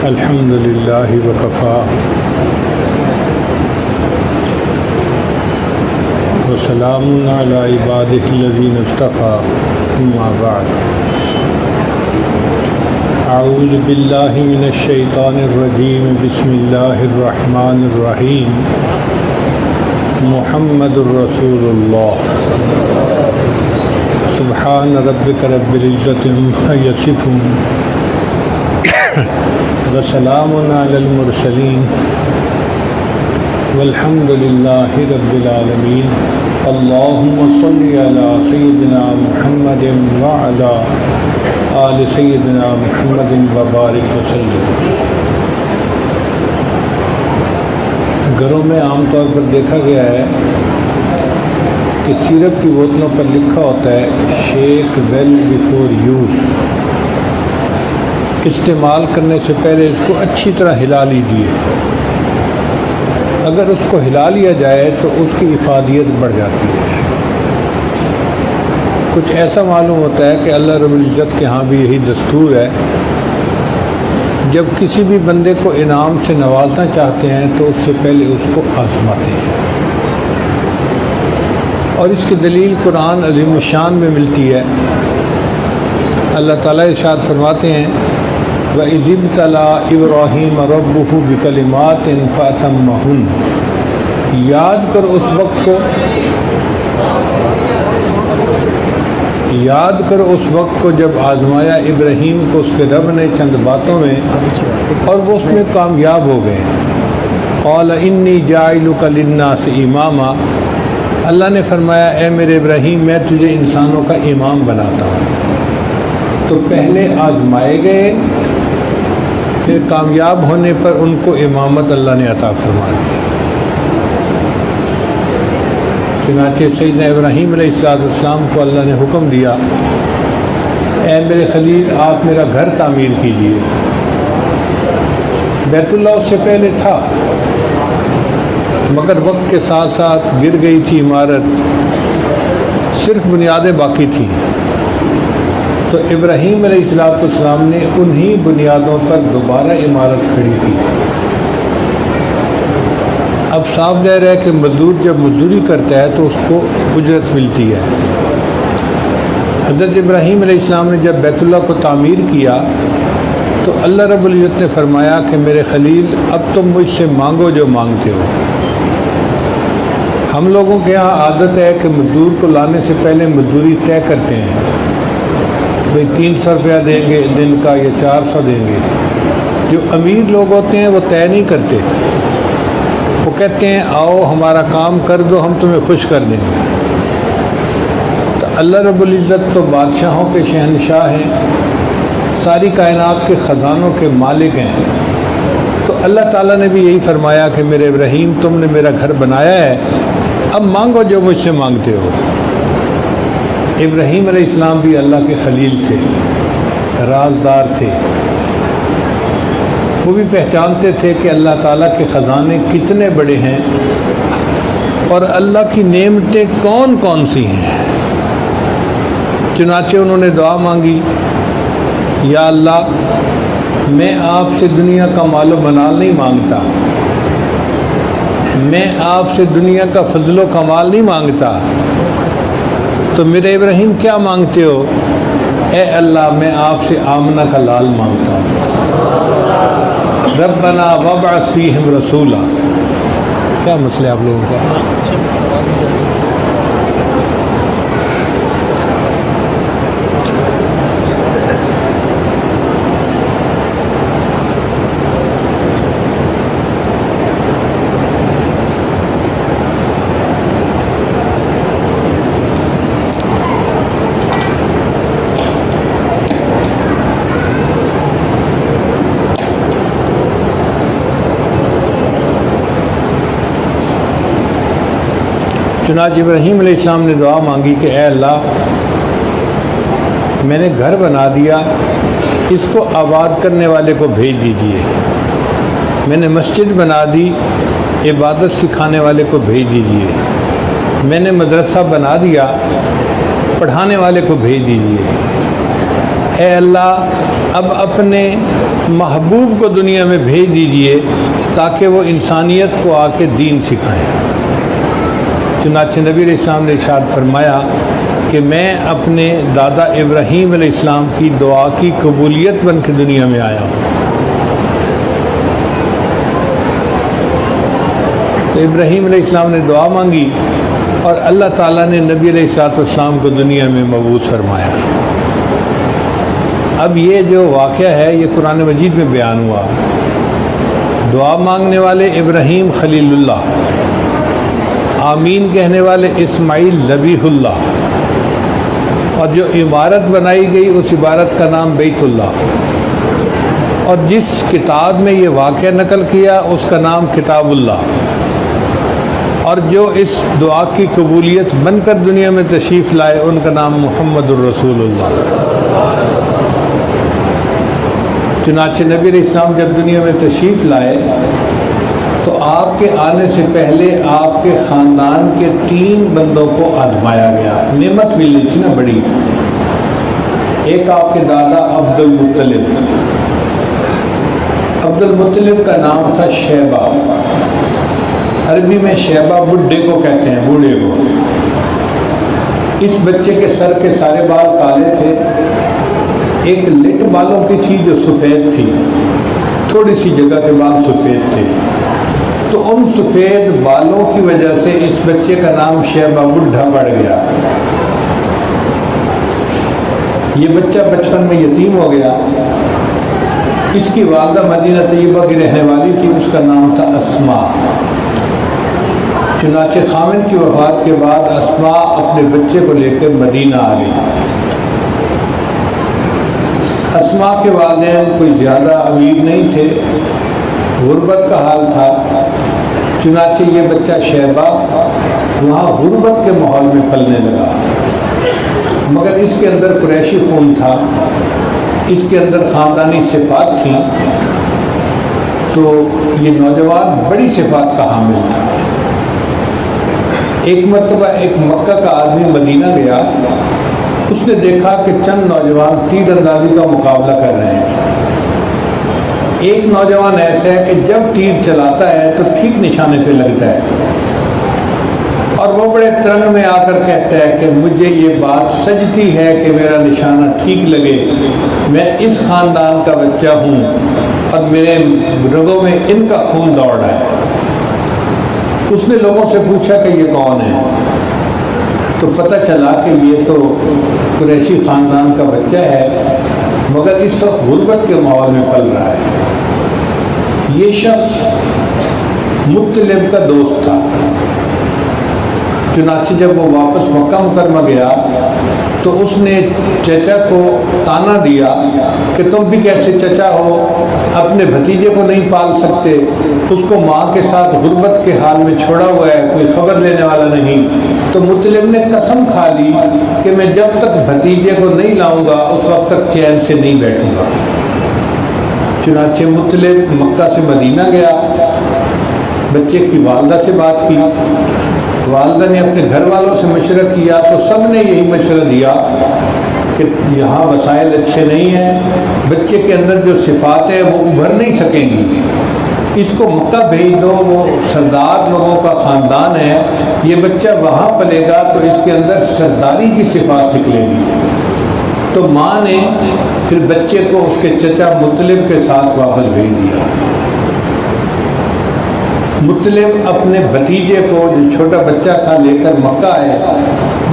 الحمد للہ وکفا وسلام علی عبادہ الذین اصطفیٰ اما بعد اعوذ باللہ من الشیطان الرجیم بسم اللہ الرحمن الرحیم محمد الرسول اللہ سبحان ربک رب العزت عما یصفون وسلام علی المرسلین والحمد للہ رب العالمین اللہم صلی علی سیدنا محمد وعلی آل سیدنا محمد وبارک وسلم۔ گھروں میں عام طور پر دیکھا گیا ہے کہ سیرپ کی بوتلوں پر لکھا ہوتا ہے شیک ویل بیفور یوز، استعمال کرنے سے پہلے اس کو اچھی طرح ہلا لیجیے۔ اگر اس کو ہلا لیا جائے تو اس کی افادیت بڑھ جاتی ہے۔ کچھ ایسا معلوم ہوتا ہے کہ اللہ رب العزت کے ہاں بھی یہی دستور ہے، جب کسی بھی بندے کو انعام سے نوازنا چاہتے ہیں تو اس سے پہلے اس کو آزماتے ہیں، اور اس کی دلیل قرآن عظیم الشان میں ملتی ہے۔ اللہ تعالیٰ ارشاد فرماتے ہیں وَإِذِ ابْتَلَىٰ إِبْرَاهِيمَ رَبُّهُ بِكَلِمَاتٍ فَأَتَمَّهُنَّ، یاد کر اس وقت کو جب آزمایا ابراہیم کو اس کے رب نے چند باتوں میں اور وہ اس میں کامیاب ہو گئے۔ قَالَ إِنِّي جَاعِلُكَ لِلنَّاسِ إِمَامًا، اللہ نے فرمایا اے میرے ابراہیم میں تجھے انسانوں کا امام بناتا ہوں۔ تو پہلے آزمائے گئے، پھر کامیاب ہونے پر ان کو امامت اللہ نے عطا فرما دی۔ چنانچہ سیدنا ابراہیم علیہ السلام کو اللہ نے حکم دیا اے میرے خلیل آپ میرا گھر تعمیر کیجیے۔ بیت اللہ اس سے پہلے تھا، مگر وقت کے ساتھ ساتھ گر گئی تھی عمارت، صرف بنیادیں باقی تھیں، تو ابراہیم علیہ السلام نے انہی بنیادوں پر دوبارہ عمارت کھڑی کی۔ اب صاف ظاہر ہے کہ مزدور جب مزدوری کرتا ہے تو اس کو اجرت ملتی ہے۔ حضرت ابراہیم علیہ السلام نے جب بیت اللہ کو تعمیر کیا تو اللہ رب العزت نے فرمایا کہ میرے خلیل اب تم مجھ سے مانگو جو مانگتے ہو۔ ہم لوگوں کے ہاں عادت ہے کہ مزدور کو لانے سے پہلے مزدوری طے کرتے ہیں، بھئی 300 روپیہ دیں گے دن کا یا 400 دیں گے۔ جو امیر لوگ ہوتے ہیں وہ طے نہیں کرتے، وہ کہتے ہیں آؤ ہمارا کام کر دو ہم تمہیں خوش کر دیں گے۔ تو اللہ رب العزت تو بادشاہوں کے شہنشاہ ہیں، ساری کائنات کے خزانوں کے مالک ہیں، تو اللہ تعالیٰ نے بھی یہی فرمایا کہ میرے ابراہیم تم نے میرا گھر بنایا ہے، اب مانگو جو مجھ سے مانگتے ہو۔ ابراہیم علیہ السلام بھی اللہ کے خلیل تھے، رازدار تھے، وہ بھی پہچانتے تھے کہ اللہ تعالیٰ کے خزانے کتنے بڑے ہیں اور اللہ کی نعمتیں کون کون سی ہیں۔ چنانچہ انہوں نے دعا مانگی یا اللہ میں آپ سے دنیا کا مال و منال نہیں مانگتا، میں آپ سے دنیا کا فضل و کمال نہیں مانگتا، تو میرے ابراہیم کیا مانگتے ہو؟ اے اللہ میں آپ سے آمنہ کا لال مانگتا ہوں۔ ربنا وابعث فیہم رسولا، کیا مسئلہ آپ لوگوں کا؟ چنانچہ ابراہیم علیہ السلام نے دعا مانگی کہ اے اللہ میں نے گھر بنا دیا، اس کو آباد کرنے والے کو بھیج دیجیے۔ میں نے مسجد بنا دی، عبادت سکھانے والے کو بھیج دیجیے۔ میں نے مدرسہ بنا دیا، پڑھانے والے کو بھیج دیجیے۔ اے اللہ اب اپنے محبوب کو دنیا میں بھیج دیجئے تاکہ وہ انسانیت کو آ کے دین سکھائیں۔ چنانچہ نبی علیہ السلام نے ارشاد فرمایا کہ میں اپنے دادا ابراہیم علیہ السلام کی دعا کی قبولیت بن کے دنیا میں آیا ہوں۔ تو ابراہیم علیہ السلام نے دعا مانگی اور اللہ تعالیٰ نے نبی علیہ السلام کو دنیا میں مبعوث فرمایا۔ اب یہ جو واقعہ ہے یہ قرآن مجید میں بیان ہوا۔ دعا مانگنے والے ابراہیم خلیل اللہ، آمین کہنے والے اسماعیل ذبیح اللہ، اور جو عمارت بنائی گئی اس عمارت کا نام بیت اللہ، اور جس کتاب میں یہ واقعہ نقل کیا اس کا نام کتاب اللہ، اور جو اس دعا کی قبولیت بن کر دنیا میں تشریف لائے ان کا نام محمد الرسول اللہ۔ چنانچہ نبی علیہ السلام جب دنیا میں تشریف لائے تو آپ کے آنے سے پہلے آپ کے خاندان کے 3 بندوں کو آزمایا گیا۔ نعمت ملی تھی نا بڑی۔ ایک آپ کے دادا عبد المطلب، عبد المطلب کا نام تھا شیبہ، عربی میں شیبہ بڈھے کو کہتے ہیں، بوڑھے کو۔ اس بچے کے سر کے سارے بال کالے تھے، ایک لٹ بالوں کی تھی جو سفید تھی، تھوڑی سی جگہ کے بال سفید تھے، تو ان سفید بالوں کی وجہ سے اس بچے کا نام شیبہ بڈھا پڑ گیا۔ یہ بچہ بچپن میں یتیم ہو گیا۔ اس کی والدہ مدینہ طیبہ کی رہنے والی تھی، اس کا نام تھا اسماء۔ چنانچہ خامن کی وفات کے بعد اسماء اپنے بچے کو لے کر مدینہ آ گئی۔ اسماء کے والدین کوئی زیادہ امیر نہیں تھے، غربت کا حال تھا، چنانچہ یہ بچہ شیبہ وہاں غربت کے ماحول میں پلنے لگا، مگر اس کے اندر قریشی خون تھا، اس کے اندر خاندانی صفات تھیں، تو یہ نوجوان بڑی صفات کا حامل تھا۔ ایک مرتبہ ایک مکہ کا آدمی مدینہ گیا، اس نے دیکھا کہ چند نوجوان تیر اندازی کا مقابلہ کر رہے ہیں۔ ایک نوجوان ایسا ہے کہ جب تیر چلاتا ہے تو ٹھیک نشانے پہ لگتا ہے، اور وہ بڑے ترنگ میں آ کر کہتا ہے کہ مجھے یہ بات سجتی ہے کہ میرا نشانہ ٹھیک لگے، میں اس خاندان کا بچہ ہوں اور میرے رگوں میں ان کا خون دوڑ رہا ہے۔ اس نے لوگوں سے پوچھا کہ یہ کون ہے، تو پتہ چلا کہ یہ تو قریشی خاندان کا بچہ ہے، مگر اس وقت غربت کے ماحول میں پل رہا ہے۔ یہ شخص مطلب کا دوست تھا۔ چنانچہ جب وہ واپس مکہ مکرمہ گیا تو اس نے چچا کو تانا دیا کہ تم بھی کیسے چچا ہو، اپنے بھتیجے کو نہیں پال سکتے، اس کو ماں کے ساتھ غربت کے حال میں چھوڑا ہوا ہے، کوئی خبر لینے والا نہیں۔ تو مطلب نے قسم کھا لی کہ میں جب تک بھتیجے کو نہیں لاؤں گا اس وقت تک چین سے نہیں بیٹھوں گا۔ چنانچہ مطلب مکہ سے مدینہ گیا، بچے کی والدہ سے بات کی، والدہ نے اپنے گھر والوں سے مشورہ کیا تو سب نے یہی مشورہ دیا کہ یہاں وسائل اچھے نہیں ہیں، بچے کے اندر جو صفات ہیں وہ ابھر نہیں سکیں گی، اس کو مکہ بھیج دو، وہ سردار لوگوں کا خاندان ہے، یہ بچہ وہاں پلے گا تو اس کے اندر سرداری کی صفات نکلے گی۔ تو ماں نے پھر بچے کو اس کے چچا مطلب کے ساتھ واپس بھیج دیا۔ مطلب اپنے بھتیجے کو جو چھوٹا بچہ تھا لے کر مکہ آئے۔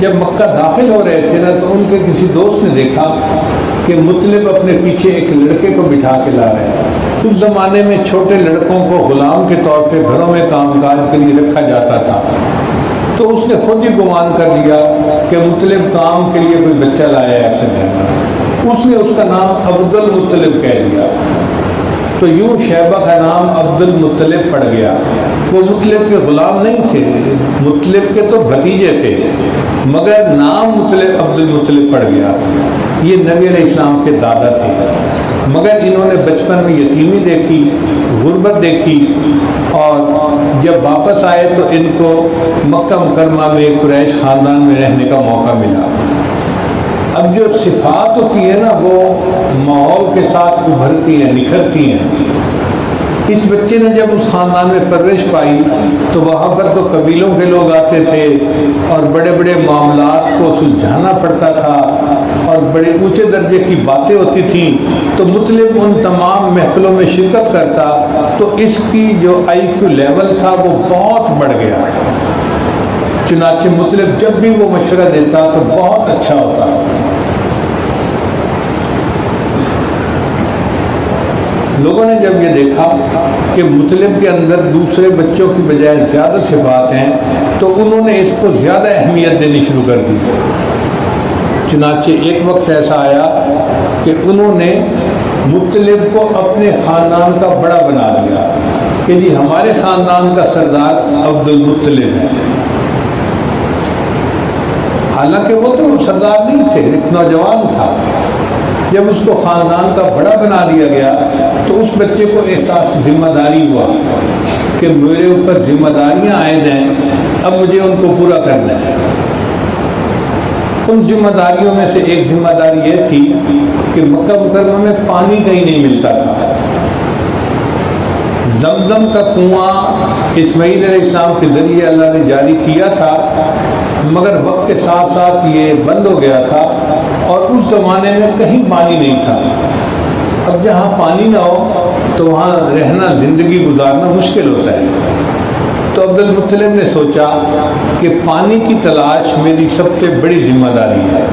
جب مکہ داخل ہو رہے تھے نا تو ان کے کسی دوست نے دیکھا کہ مطلب اپنے پیچھے ایک لڑکے کو بٹھا کے لا رہے ہیں۔ اس زمانے میں چھوٹے لڑکوں کو غلام کے طور پہ گھروں میں کام کاج کے لیے رکھا جاتا تھا، تو اس نے خود ہی گمان کر لیا کہ مطلب کام کے لیے کوئی بچہ لایا ہے اپنے گھر میں، اس نے اس کا نام عبد المطلب کہہ دیا۔ تو یوں شیبہ کا نام عبد المطلب پڑ گیا۔ وہ مطلب کے غلام نہیں تھے، مطلب کے تو بھتیجے تھے، مگر نام مطلب عبد المطلب پڑ گیا۔ یہ نبی علیہ السلام کے دادا تھے، مگر انہوں نے بچپن میں یتیمی دیکھی، غربت دیکھی، اور جب واپس آئے تو ان کو مکہ مکرمہ میں قریش خاندان میں رہنے کا موقع ملا۔ اب جو صفات ہوتی ہے نا وہ ماحول کے ساتھ ابھرتی ہیں، نکھرتی ہیں۔ اس بچے نے جب اس خاندان میں پرورش پائی تو وہاں پر تو قبیلوں کے لوگ آتے تھے اور بڑے بڑے معاملات کو سلجھانا پڑتا تھا اور بڑے اونچے درجے کی باتیں ہوتی تھیں، تو مطلب ان تمام محفلوں میں شرکت کرتا تو اس کی جو آئی کیو لیول تھا وہ بہت بڑھ گیا۔ چنانچہ مطلب جب بھی وہ مشورہ دیتا تو بہت اچھا ہوتا۔ لوگوں نے جب یہ دیکھا کہ مطلب کے اندر دوسرے بچوں کی بجائے زیادہ صفات ہیں تو انہوں نے اس کو زیادہ اہمیت دینی شروع کر دی۔ چنانچہ ایک وقت ایسا آیا کہ انہوں نے مطلب کو اپنے خاندان کا بڑا بنا دیا کہ جی ہمارے خاندان کا سردار عبد المطلب ہے۔ حالانکہ وہ تو سردار نہیں تھے، ایک نوجوان تھا۔ جب اس کو خاندان کا بڑا بنا دیا گیا تو اس بچے کو احساس ذمہ داری ہوا کہ میرے اوپر ذمہ داریاں عائد ہیں، اب مجھے ان کو پورا کرنا ہے۔ ان ذمہ داریوں میں سے ایک ذمہ داری یہ تھی کہ مکہ مکرمہ میں پانی کہیں نہیں ملتا تھا۔ زمزم کا کنواں اسماعیل علیہ السلام کے ذریعے اللہ نے جاری کیا تھا، مگر وقت کے ساتھ ساتھ یہ بند ہو گیا تھا اور اس زمانے میں کہیں پانی نہیں تھا۔ اب جہاں پانی نہ ہو تو وہاں رہنا، زندگی گزارنا مشکل ہوتا ہے۔ تو عبد المطلب نے سوچا کہ پانی کی تلاش میری سب سے بڑی ذمہ داری ہے۔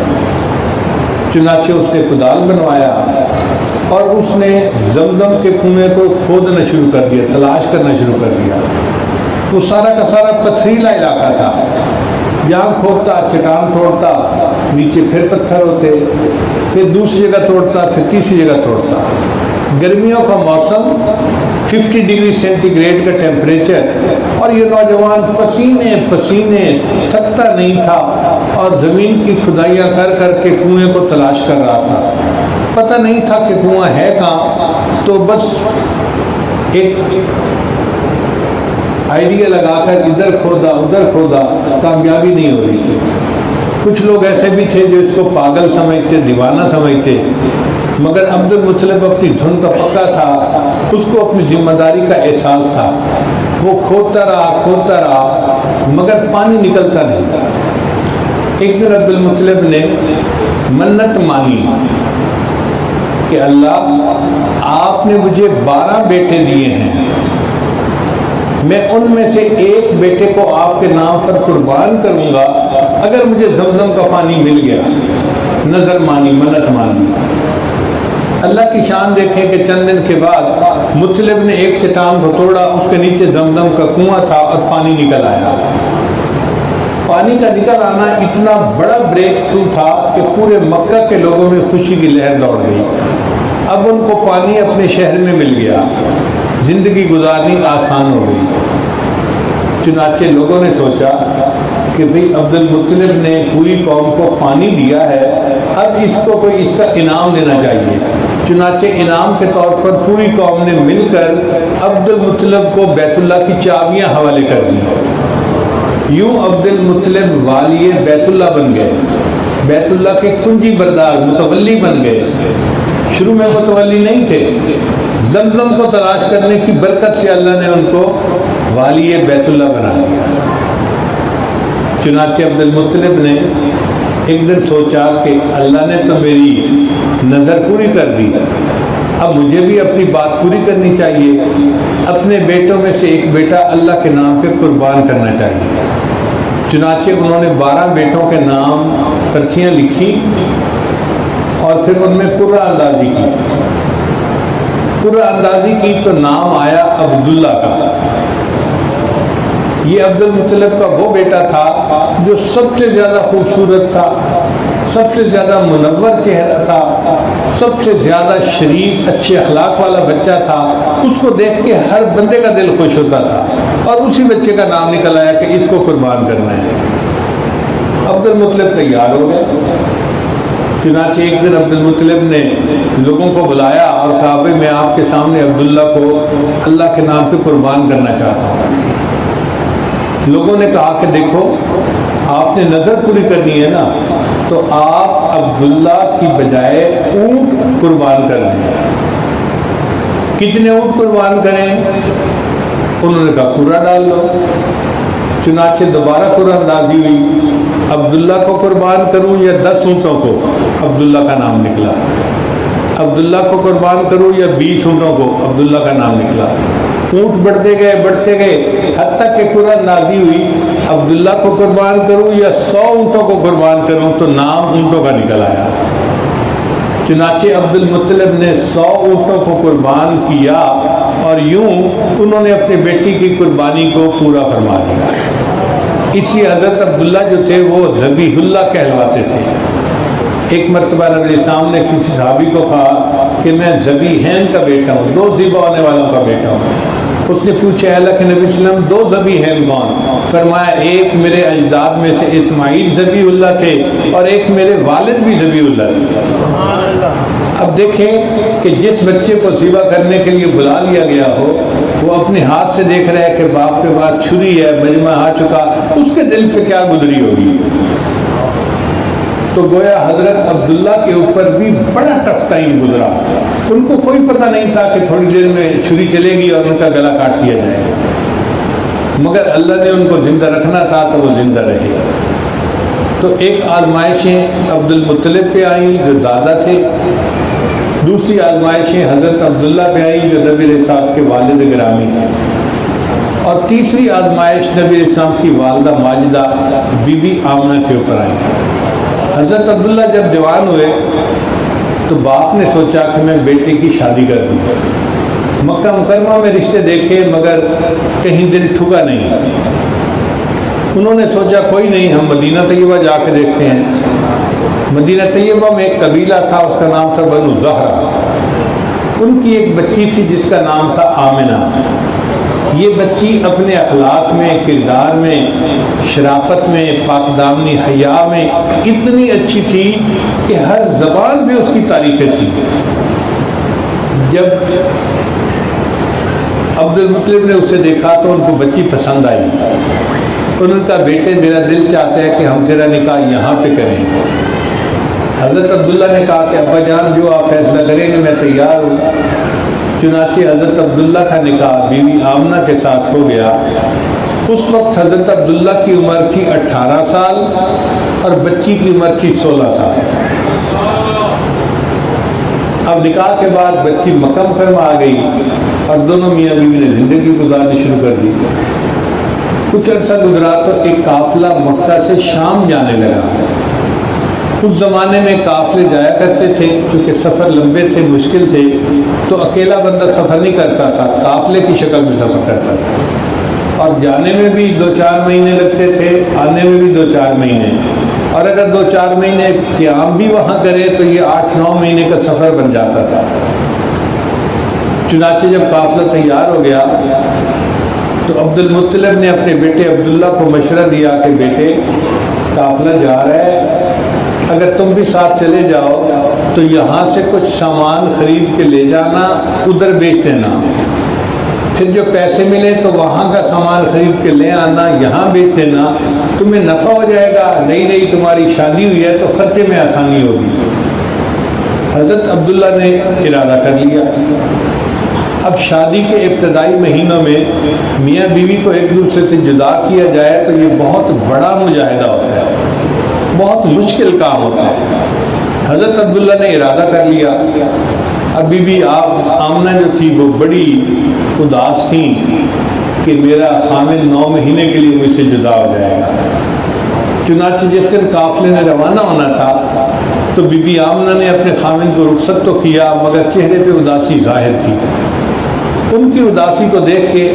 چنانچہ اس نے کدال بنوایا اور اس نے زمزم کے کنویں کو کھودنا شروع کر دیا، تلاش کرنا شروع کر دیا۔ وہ سارا کا سارا پتھریلا علاقہ تھا، یہاں کھودتا، چٹان توڑتا، نیچے پھر پتھر ہوتے، پھر دوسری جگہ توڑتا، پھر تیسری جگہ توڑتا۔ گرمیوں کا موسم، 50 ڈگری سینٹی گریڈ کا ٹیمپریچر، اور یہ نوجوان پسینے پسینے، تھکتا نہیں تھا اور زمین کی کھدائیاں کر کر کے کنویں کو تلاش کر رہا تھا۔ پتہ نہیں تھا کہ کنواں ہے کہاں، تو بس ایک آئیڈیا لگا کر ادھر کھودا ادھر کھودا، کامیابی نہیں ہو رہی تھی۔ کچھ لوگ ایسے بھی تھے جو اس کو پاگل سمجھتے، دیوانہ سمجھتے، مگر عبد المطلب اپنی دھن کا پکا تھا، اس کو اپنی ذمہ داری کا احساس تھا۔ وہ کھودتا رہا مگر پانی نکلتا نہیں تھا۔ ایک دن عبد المطلب نے منت مانی کہ اللہ، آپ نے مجھے 12 بیٹے دیے ہیں، میں ان میں سے ایک بیٹے کو آپ کے نام پر قربان کروں گا اگر مجھے زمزم کا پانی مل گیا۔ نظر مانی، منت مانی۔ اللہ کی شان دیکھیں کہ چند دن کے بعد مطلب نے ایک چٹان کو توڑا، اس کے نیچے زمزم کا کنواں تھا اور پانی نکل آیا۔ پانی کا نکل آنا اتنا بڑا بریک تھرو تھا کہ پورے مکہ کے لوگوں میں خوشی کی لہر دوڑ گئی۔ اب ان کو پانی اپنے شہر میں مل گیا، زندگی گزارنی آسان ہو گئی۔ چنانچہ لوگوں نے سوچا کہ بھئی عبد المطلب نے پوری قوم کو پانی دیا ہے، اب اس کو کوئی اس کا انعام دینا چاہیے۔ چنانچہ انعام کے طور پر پوری قوم نے مل کر عبد المطلب کو بیت اللہ کی چابیاں حوالے کر دی۔ یوں عبد المطلب والی بیت اللہ بن گئے، بیت اللہ کے کنجی بردار، متولی بن گئے۔ شروع میں متولی نہیں تھے، زمزم کو تلاش کرنے کی برکت سے اللہ نے ان کو والی بیت اللہ بنا دیا۔ چنانچہ عبد المطلب نے ایک دن سوچا کہ اللہ نے تو میری نظر پوری کر دی، اب مجھے بھی اپنی بات پوری کرنی چاہیے، اپنے بیٹوں میں سے ایک بیٹا اللہ کے نام پہ قربان کرنا چاہیے۔ چنانچہ انہوں نے 12 بیٹوں کے نام پرچیاں لکھی اور پھر ان میں قرعہ اندازی کی۔ قرعہ اندازی کی تو نام آیا عبداللہ کا۔ یہ عبد المطلب کا وہ بیٹا تھا جو سب سے زیادہ خوبصورت تھا، سب سے زیادہ منور چہرہ تھا، سب سے زیادہ شریف اچھے اخلاق والا بچہ تھا۔ اس کو دیکھ کے ہر بندے کا دل خوش ہوتا تھا اور اسی بچے کا نام نکل آیا کہ اس کو قربان کرنا ہے۔ عبد المطلب تیار ہو گئے۔ چنانچہ ایک دن عبد المطلب نے لوگوں کو بلایا اور کہا بھائی میں آپ کے سامنے عبداللہ کو اللہ کے نام پہ قربان کرنا چاہتا ہوں۔ لوگوں نے کہا کہ دیکھو آپ نے نظر پوری کرنی ہے نا، تو آپ عبداللہ کی بجائے اونٹ قربان کر لیں۔ کتنے اونٹ قربان کریں؟ انہوں نے کہا قرہ ڈال دو۔ چنانچہ دوبارہ قرہ اندازی ہوئی، عبداللہ کو قربان کروں یا 10 اونٹوں کو؟ عبداللہ کا نام نکلا۔ عبداللہ کو قربان کروں یا 20 اونٹوں کو؟ عبداللہ کا نام نکلا۔ اونٹ بڑھتے گئے حتیٰ کہ قرہ اندازی ہوئی، عبداللہ کو قربان کروں یا 100 اونٹوں کو قربان کروں؟ تو نام اونٹوں کا نکل آیا۔ چنانچہ عبد المطلب نے 100 اونٹوں کو قربان کیا اور یوں انہوں نے اپنی بیٹی کی قربانی کو پورا فرما دیا۔ اسی حضرت عبداللہ جو تھے وہ ذبیح اللہ کہلواتے تھے۔ ایک مرتبہ نبی علیہ السلام نے کسی صحابی کو کہا کہ میں ذبیحین کا بیٹا ہوں، 2 ذبح ہونے والوں کا بیٹا ہوں۔ اس نے پوچھا اللہ کے نبی صلی اللہ علیہ وسلم 2 ذبیحین کون؟ فرمایا ایک میرے اجداد میں سے اسماعیل ذبیح اللہ تھے اور ایک میرے والد بھی ذبیح اللہ تھے۔ اب دیکھیں کہ جس بچے کو ذبح کرنے کے لیے بلا لیا گیا ہو وہ اپنے ہاتھ سے دیکھ رہا ہے کہ باپ کے پاس چھری ہے، مجمع آ چکا، اس کے دل پہ کیا گزری ہوگی؟ تو گویا حضرت عبداللہ کے اوپر بھی بڑا ٹف ٹائم گزرا۔ ان کو کوئی پتہ نہیں تھا کہ تھوڑی دیر میں چھری چلے گی اور ان کا گلا کاٹ دیا جائے گا، مگر اللہ نے ان کو زندہ رکھنا تھا تو وہ زندہ رہے۔ تو ایک آزمائشیں عبد المطلب پہ آئیں جو دادا تھے، دوسری آزمائشیں حضرت عبداللہ پہ آئیں جو نبی علیہ السلام کے والد گرامی تھے، اور تیسری آزمائش نبی علیہ السلام کی والدہ ماجدہ بی بی آمنہ کے اوپر آئی۔ حضرت عبداللہ جب جوان ہوئے تو باپ نے سوچا کہ میں بیٹے کی شادی کر دوں۔ مکہ مکرمہ میں رشتے دیکھے مگر کہیں دل ٹھکا نہیں۔ انہوں نے سوچا کوئی نہیں، ہم مدینہ طیبہ جا کے دیکھتے ہیں۔ مدینہ طیبہ میں ایک قبیلہ تھا، اس کا نام تھا بنو زہرہ۔ ان کی ایک بچی تھی جس کا نام تھا آمنہ۔ یہ بچی اپنے اخلاق میں، کردار میں، شرافت میں، پاک دامنی حیا میں اتنی اچھی تھی کہ ہر زبان پہ اس کی تعریفیں تھیں۔ جب عبد المطلب نے اسے دیکھا تو ان کو بچی پسند آئی۔ انہوں نے کہا بیٹے میرا دل چاہتا ہے کہ ہم تیرا نکاح یہاں پہ کریں۔ حضرت عبداللہ نے کہا کہ ابا جان جو آپ فیصلہ کریں گے میں تیار ہوں۔ چنانچہ حضرت عبداللہ کا نکاح بیوی آمنہ کے ساتھ ہو گیا۔ اس وقت حضرت عبداللہ کی عمر تھی 18 سال اور بچی کی عمر تھی 16 سال۔ اب نکاح کے بعد بچی مکہ مکرمہ آ گئی اور دونوں میاں بیوی نے زندگی گزارنی شروع کر دی۔ کچھ عرصہ گزرا تو ایک قافلہ مکہ سے شام جانے لگا۔ اس زمانے میں قافلے جایا کرتے تھے کیونکہ سفر لمبے تھے، مشکل تھے، تو اکیلا بندہ سفر نہیں کرتا تھا، قافلے کی شکل میں سفر کرتا تھا، اور جانے میں بھی 2-4 مہینے لگتے تھے، آنے میں بھی 2-4 مہینے، اور اگر 2-4 مہینے قیام بھی وہاں کرے تو یہ 8-9 مہینے کا سفر بن جاتا تھا۔ چنانچہ جب قافلہ تیار ہو گیا تو عبد المطلب نے اپنے بیٹے عبداللہ کو مشورہ دیا کہ بیٹے قافلہ جا رہا ہے، اگر تم بھی ساتھ چلے جاؤ تو یہاں سے کچھ سامان خرید کے لے جانا، ادھر بیچ دینا، پھر جو پیسے ملے تو وہاں کا سامان خرید کے لے آنا، یہاں بیچ دینا، تمہیں نفع ہو جائے گا، نئی تمہاری شادی ہوئی ہے تو خرچے میں آسانی ہوگی۔ حضرت عبداللہ نے ارادہ کر لیا۔ اب شادی کے ابتدائی مہینوں میں میاں بیوی کو ایک دوسرے سے جدا کیا جائے تو یہ بہت بڑا مجاہدہ ہوتا ہے، بہت مشکل کام ہوتا ہے۔ حضرت عبداللہ نے ارادہ کر لیا۔ اب بی بی آمنہ جو تھی وہ بڑی اداس تھیں کہ میرا خامد 9 مہینے کے لیے مجھ سے جدا ہو جائے گا۔ چنانچہ جس دن قافلے نے روانہ ہونا تھا تو بی بی آمنہ نے اپنے خامد کو رخصت تو کیا مگر چہرے پہ اداسی ظاہر تھی۔ ان کی اداسی کو دیکھ کے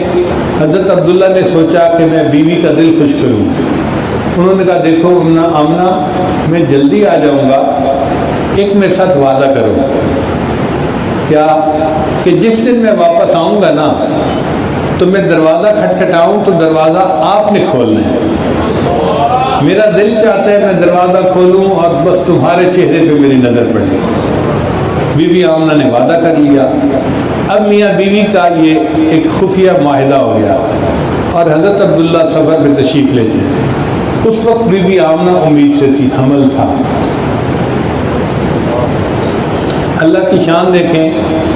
حضرت عبداللہ نے سوچا کہ میں بیوی کا دل خوش کروں۔ انہوں نے کہا دیکھو آمنہ میں جلدی آ جاؤں گا، ایک میرے ساتھ وعدہ کرو۔ کیا؟ کہ جس دن میں واپس آؤں گا نا تو میں دروازہ کھٹکھٹاؤں تو دروازہ آپ نے کھولنا ہے۔ میرا دل چاہتا ہے میں دروازہ کھولوں اور بس تمہارے چہرے پہ میری نظر پڑے۔ بی بی آمنہ نے وعدہ کر لیا۔ اب میاں بیوی کا یہ ایک خفیہ معاہدہ ہو گیا اور حضرت عبداللہ سفر میں تشریف لیتے۔ اس وقت بی بی آمنہ امید سے تھی، حمل تھا۔ اللہ کی شان دیکھیں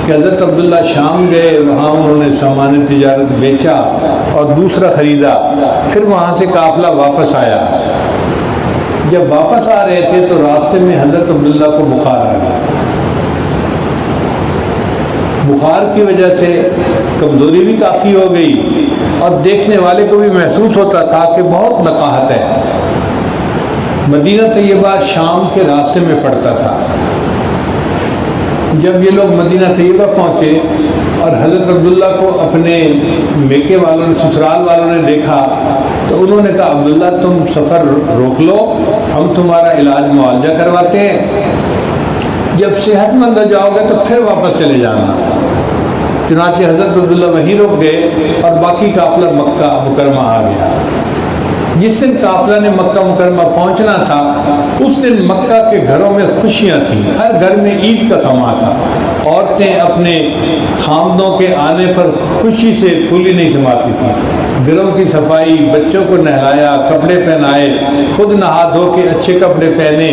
کہ حضرت عبداللہ شام گئے، وہاں انہوں نے سامان تجارت بیچا اور دوسرا خریدا، پھر وہاں سے قافلہ واپس آیا۔ جب واپس آ رہے تھے تو راستے میں حضرت عبداللہ کو بخار آ گیا۔ بخار کی وجہ سے کمزوری بھی کافی ہو گئی اور دیکھنے والے کو بھی محسوس ہوتا تھا کہ بہت نقاہت ہے۔ مدینہ طیبہ شام کے راستے میں پڑتا تھا۔ جب یہ لوگ مدینہ طیبہ پہنچے اور حضرت عبداللہ کو اپنے میکے والوں نے، سسرال والوں نے دیکھا تو انہوں نے کہا عبداللہ تم سفر روک لو، ہم تمہارا علاج معالجہ کرواتے ہیں، جب صحت مند ہو جاؤ گے تو پھر واپس چلے جانا۔ چنانچہ حضرت عبداللہ وہیں رک گئے اور باقی قافلہ مکہ مکرمہ آ گیا۔ جس دن قافلہ نے مکہ مکرمہ پہنچنا تھا اس دن مکہ کے گھروں میں خوشیاں تھیں، ہر گھر میں عید کا سما تھا۔ عورتیں اپنے خامدوں کے آنے پر خوشی سے پھولی نہیں سماتی تھیں، گھروں کی صفائی، بچوں کو نہلایا، کپڑے پہنائے، خود نہا دھو کے اچھے کپڑے پہنے،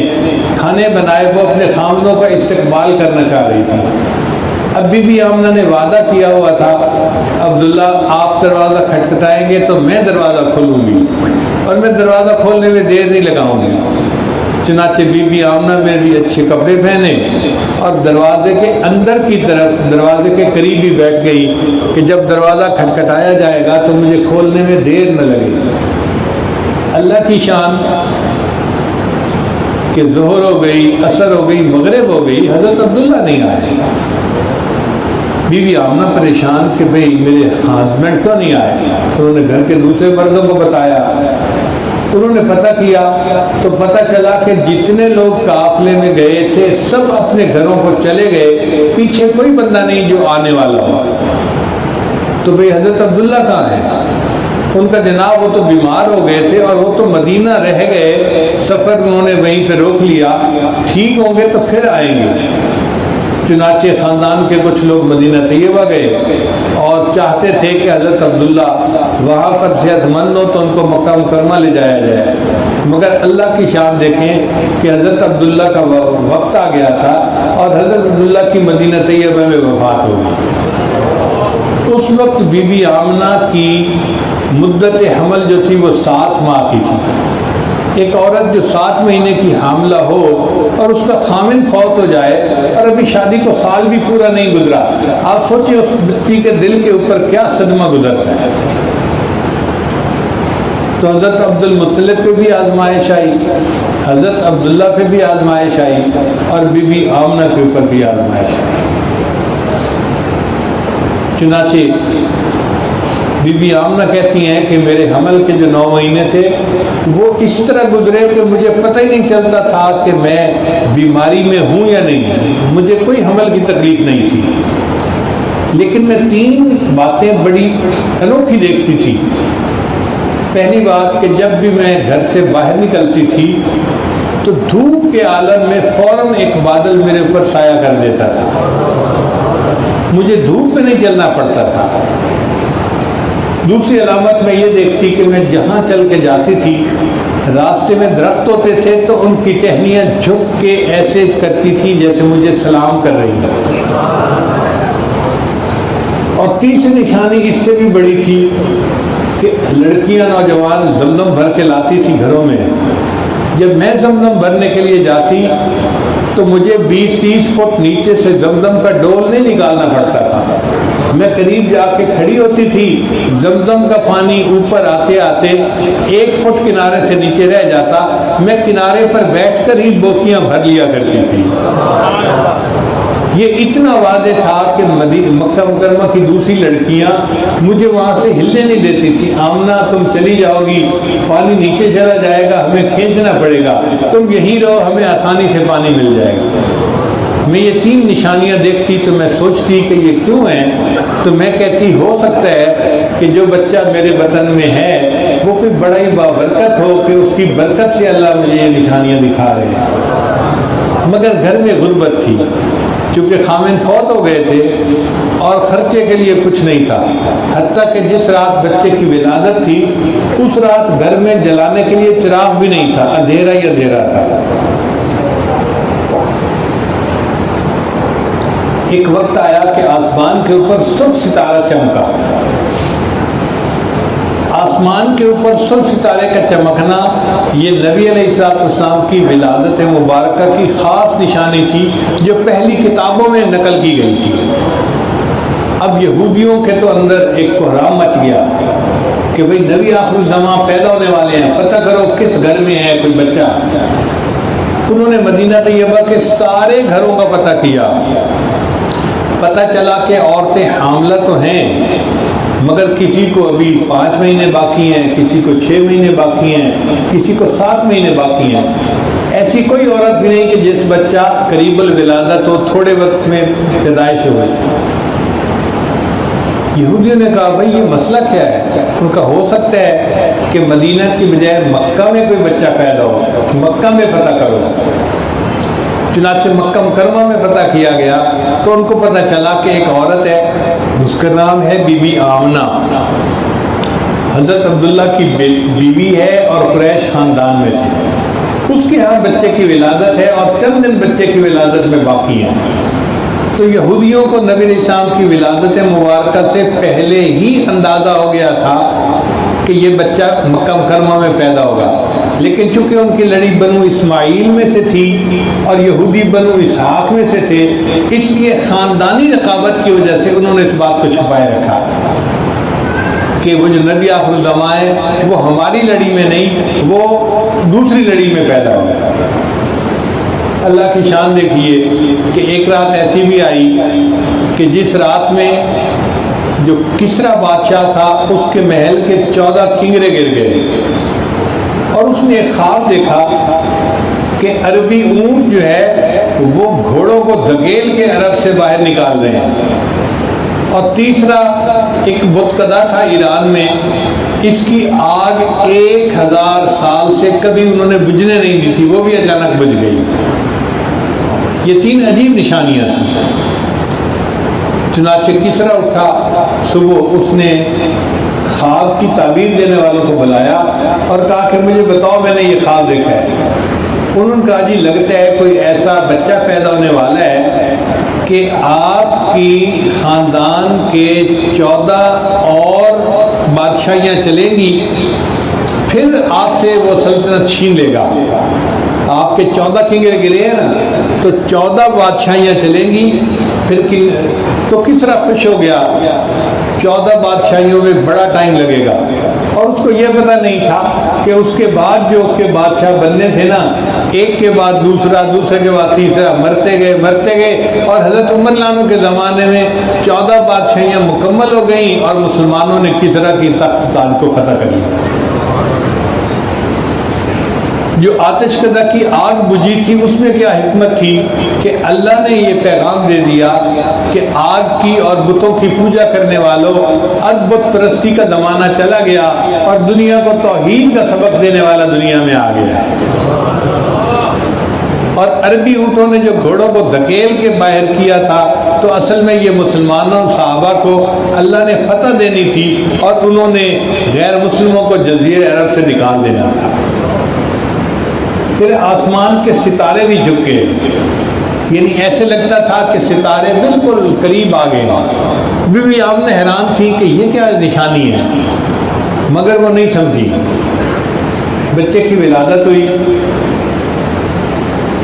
کھانے بنائے، وہ اپنے خامدوں کا استقبال کرنا چاہ رہی تھی۔ اب بی بی آمنہ نے وعدہ کیا ہوا تھا عبداللہ آپ دروازہ کھٹکھٹائیں گے تو میں دروازہ کھولوں گی اور میں دروازہ کھولنے میں دیر نہیں لگاؤں گی۔ چنانچہ بی بی آمنہ میں بھی اچھے کپڑے پہنے اور دروازے کے اندر کی طرف دروازے کے قریب ہی بیٹھ گئی کہ جب دروازہ کھٹکھٹایا جائے گا تو مجھے کھولنے میں دیر نہ لگے۔ اللہ کی شان کہ ظہر ہو گئی، عصر ہو گئی، مغرب ہو گئی، حضرت عبداللہ نہیں آئے۔ بی بی آمنہ پریشان کہ بھئی میرے ہسبینڈ کیوں نہیں آئے؟ انہوں نے گھر کے دوسرے مردوں کو بتایا، انہوں نے پتہ کیا تو پتہ چلا کہ جتنے لوگ قافلے میں گئے تھے سب اپنے گھروں کو چلے گئے، پیچھے کوئی بندہ نہیں جو آنے والا ہو۔ تو بھئی حضرت عبداللہ کہاں ہے؟ ان کا جناب وہ تو بیمار ہو گئے تھے اور وہ تو مدینہ رہ گئے، سفر انہوں نے وہیں پہ روک لیا، ٹھیک ہوں گے تو پھر آئیں گے۔ چنانچہ خاندان کے کچھ لوگ مدینہ طیبہ گئے اور چاہتے تھے کہ حضرت عبداللہ وہاں پر صحت مند ہو تو ان کو مکہ مکرمہ لے جایا جائے، مگر اللہ کی شان دیکھیں کہ حضرت عبداللہ کا وقت آ گیا تھا اور حضرت عبداللہ کی مدینہ طیبہ میں وفات ہو گئی۔ اس وقت بی بی آمنہ کی مدت حمل جو تھی وہ 7 ماہ کی تھی۔ ایک عورت جو 7 مہینے کی حاملہ ہو اور اس کا خامن فوت ہو جائے اور ابھی شادی کو سال بھی پورا نہیں گزرا، آپ سوچیں اس بچی کے دل کے اوپر کیا صدمہ گزرتا ہے۔ تو حضرت عبد المطلب پہ بھی آزمائش آئی، حضرت عبداللہ پہ بھی آزمائش آئی اور بی بی آمنہ کے اوپر بھی آزمائش آئی۔ چنانچہ بی بی آمنہ کہتی ہیں کہ میرے حمل کے جو 9 مہینے تھے وہ اس طرح گزرے کہ مجھے پتہ ہی نہیں چلتا تھا کہ میں بیماری میں ہوں یا نہیں، مجھے کوئی حمل کی تکلیف نہیں تھی، لیکن میں 3 باتیں بڑی انوکھی دیکھتی تھی۔ پہلی بات کہ جب بھی میں گھر سے باہر نکلتی تھی تو دھوپ کے عالم میں فوراً ایک بادل میرے اوپر سایہ کر دیتا تھا، مجھے دھوپ میں نہیں چلنا پڑتا تھا۔ دوسری علامت میں یہ دیکھتی کہ میں جہاں چل کے جاتی تھی راستے میں درخت ہوتے تھے تو ان کی ٹہنیاں جھک کے ایسے کرتی تھی جیسے مجھے سلام کر رہی ہیں۔ اور تیسری نشانی اس سے بھی بڑی تھی کہ لڑکیاں نوجوان زمزم بھر کے لاتی تھی گھروں میں، جب میں زمزم بھرنے کے لیے جاتی تو مجھے 20-30 فٹ نیچے سے زمزم کا ڈول نہیں نکالنا پڑتا تھا، میں قریب جا کے کھڑی ہوتی تھی، زمزم کا پانی اوپر آتے آتے 1 فٹ کنارے سے نیچے رہ جاتا، میں کنارے پر بیٹھ کر ہی بوکیاں بھر لیا کرتی تھی۔ یہ اتنا واضح تھا کہ مکہ مکرمہ کی دوسری لڑکیاں مجھے وہاں سے ہلنے نہیں دیتی تھی، آمنہ تم چلی جاؤ گی، پانی نیچے چلا جائے گا، ہمیں کھینچنا پڑے گا، تم یہیں رہو، ہمیں آسانی سے پانی مل جائے گا۔ میں یہ 3 نشانیاں دیکھتی تو میں سوچتی کہ یہ کیوں ہیں، تو میں کہتی ہو سکتا ہے کہ جو بچہ میرے وطن میں ہے وہ کوئی بڑا ہی بابرکت ہو کہ اس کی برکت سے اللہ مجھے یہ نشانیاں دکھا رہے ہیں۔ مگر گھر میں غربت تھی، چونکہ خامن فوت ہو گئے تھے اور خرچے کے لیے کچھ نہیں تھا، حتیٰ کہ جس رات بچے کی ولادت تھی اس رات گھر میں جلانے کے لیے چراغ بھی نہیں تھا، اندھیرا ہی اندھیرا تھا۔ ایک وقت آیا کہ آسمان کے اوپر سب ستارہ چمکا. آسمان کے اوپر سب ستارے کا چمکنا یہ نبی علیہ السلام کی ولادت مبارکہ کی خاص نشانی تھی جو پہلی کتابوں میں نقل کی گئی تھی. اب یہودیوں کے تو اندر ایک کوہرام مچ گیا کہ بھئی نبی آخر الزمان پیدا ہونے والے ہیں، پتہ کرو کس گھر میں ہے کوئی بچہ. انہوں نے مدینہ طیبہ کے سارے گھروں کا پتہ کیا. پتہ چلا کہ عورتیں حاملہ تو ہیں مگر کسی کو ابھی 5 مہینے باقی ہیں، کسی کو 6 مہینے باقی ہیں، کسی کو 7 مہینے باقی ہیں. ایسی کوئی عورت بھی نہیں کہ جس بچہ قریب الولادت ہو، تھوڑے وقت میں پیدائش ہوئے. یہودیوں نے کہا بھائی یہ مسئلہ کیا ہے؟ ان کا ہو سکتا ہے کہ مدینہ کی بجائے مکہ میں کوئی بچہ پیدا ہو، مکہ میں پتہ کرو. چنانچہ مکہ مکرمہ میں پتہ کیا گیا تو ان کو پتہ چلا کہ ایک عورت ہے، اس کا نام ہے بی بی آمنہ، حضرت عبداللہ کی بیوی ہے اور قریش خاندان میں سے. اس کے ہاں بچے کی ولادت ہے اور چند دن بچے کی ولادت میں باقی ہیں. تو یہودیوں کو نبی علیہ السلام کی ولادت مبارکہ سے پہلے ہی اندازہ ہو گیا تھا کہ یہ بچہ مکہ مکرمہ میں پیدا ہوگا. لیکن چونکہ ان کی لڑی بنو اسماعیل میں سے تھی اور یہودی بنو اسحاق میں سے تھے، اس لیے خاندانی رقابت کی وجہ سے انہوں نے اس بات کو چھپائے رکھا کہ وہ جو نبی آخر الزمان ہے وہ ہماری لڑی میں نہیں، وہ دوسری لڑی میں پیدا ہوگا. اللہ کی شان دیکھیے کہ ایک رات ایسی بھی آئی کہ جس رات میں جو کسرا بادشاہ تھا اس کے محل کے 14 کنگرے گر گئے اور اس نے ایک خواب دیکھا کہ عربی اونٹ جو ہے وہ گھوڑوں کو دھکیل کے عرب سے باہر نکال رہے ہیں. اور تیسرا ایک بتکدہ تھا ایران میں، اس کی آگ 1000 سال سے کبھی انہوں نے بجھنے نہیں دی تھی، وہ بھی اچانک بجھ گئی. یہ 3 عجیب نشانیاں تھیں. چنانچہ کسرا اٹھا صبح، اس نے خواب کی تعبیر دینے والوں کو بلایا اور کہا کہ مجھے بتاؤ میں نے یہ خواب دیکھا ہے. انہوں نے کہا جی لگتا ہے کوئی ایسا بچہ پیدا ہونے والا ہے کہ آپ کی خاندان کے 14 اور بادشاہیاں چلیں گی، پھر آپ سے وہ سلطنت چھین لے گا. آپ کے 14 کنگرے گرے ہیں نا، تو 14 بادشاہیاں چلیں گی. پھر تو کسرا خوش ہو گیا، 14 بادشاہیوں میں بڑا ٹائم لگے گا. اور اس کو یہ پتہ نہیں تھا کہ اس کے بعد جو اس کے بادشاہ بننے تھے نا، ایک کے بعد دوسرا، دوسرے کے بعد تیسرا، مرتے گئے اور حضرت عمر لانو کے زمانے میں 14 بادشاہیاں مکمل ہو گئیں اور مسلمانوں نے کسرا کی تخت تاج کو فتح کر لیا. جو آتش کدہ کی آگ بجھی تھی اس میں کیا حکمت تھی کہ اللہ نے یہ پیغام دے دیا کہ آگ کی اور بتوں کی پوجا کرنے والوں، اب بت پرستی کا زمانہ چلا گیا اور دنیا کو توحید کا سبق دینے والا دنیا میں آ گیا. اور عربی اونٹوں نے جو گھوڑوں کو دھکیل کے باہر کیا تھا تو اصل میں یہ مسلمانوں صحابہ کو اللہ نے فتح دینی تھی اور انہوں نے غیر مسلموں کو جزیرہ عرب سے نکال دینا تھا. پھر آسمان کے ستارے بھی جھک گئے، یعنی ایسے لگتا تھا کہ ستارے بالکل قریب آ گئے. بی بی آمنہ حیران تھی کہ یہ کیا نشانی ہے، مگر وہ نہیں سمجھی. بچے کی ولادت ہوئی.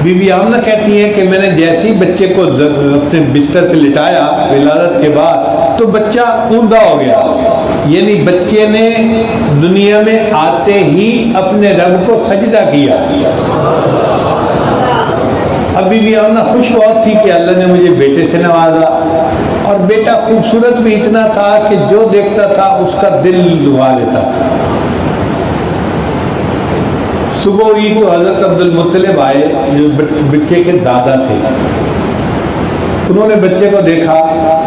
بی بی آمنہ کہتی ہے کہ میں نے جیسے ہی بچے کو اپنے بستر پہ لٹایا ولادت کے بعد تو بچہ اوندا ہو گیا، یعنی بچے نے دنیا میں آتے ہی اپنے رب کو سجدہ کیا. اب بی بی آمنہ خوش بہت تھی کہ اللہ نے مجھے بیٹے سے نوازا، اور بیٹا خوبصورت بھی اتنا تھا کہ جو دیکھتا تھا اس کا دل لبھا لیتا تھا. صبح ہوئی تو حضرت عبد المطلب آئے جو بچے کے دادا تھے. انہوں نے بچے کو دیکھا.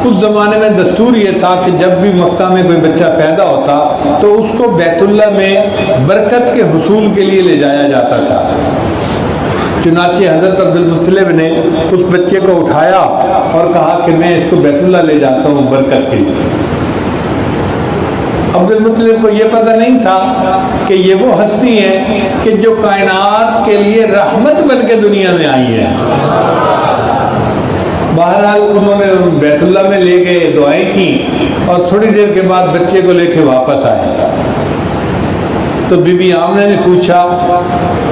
اس زمانے میں دستور یہ تھا کہ جب بھی مکہ میں کوئی بچہ پیدا ہوتا تو اس کو بیت اللہ میں برکت کے حصول کے لیے لے جایا جاتا تھا. چنانچہ حضرت عبد المطلب نے اس بچے کو اٹھایا اور کہا کہ میں اس کو بیت اللہ لے جاتا ہوں برکت کے لیے. عبد المطلب کو یہ پتہ نہیں تھا کہ یہ وہ ہستی ہیں کہ جو کائنات کے لیے رحمت بن کے دنیا میں آئی ہے. بہرحال انہوں نے بیت اللہ میں لے گئے، دعائیں کی، اور تھوڑی دیر کے بعد بچے کو لے کے واپس آئے۔ تو بی بی آمنہ نے پوچھا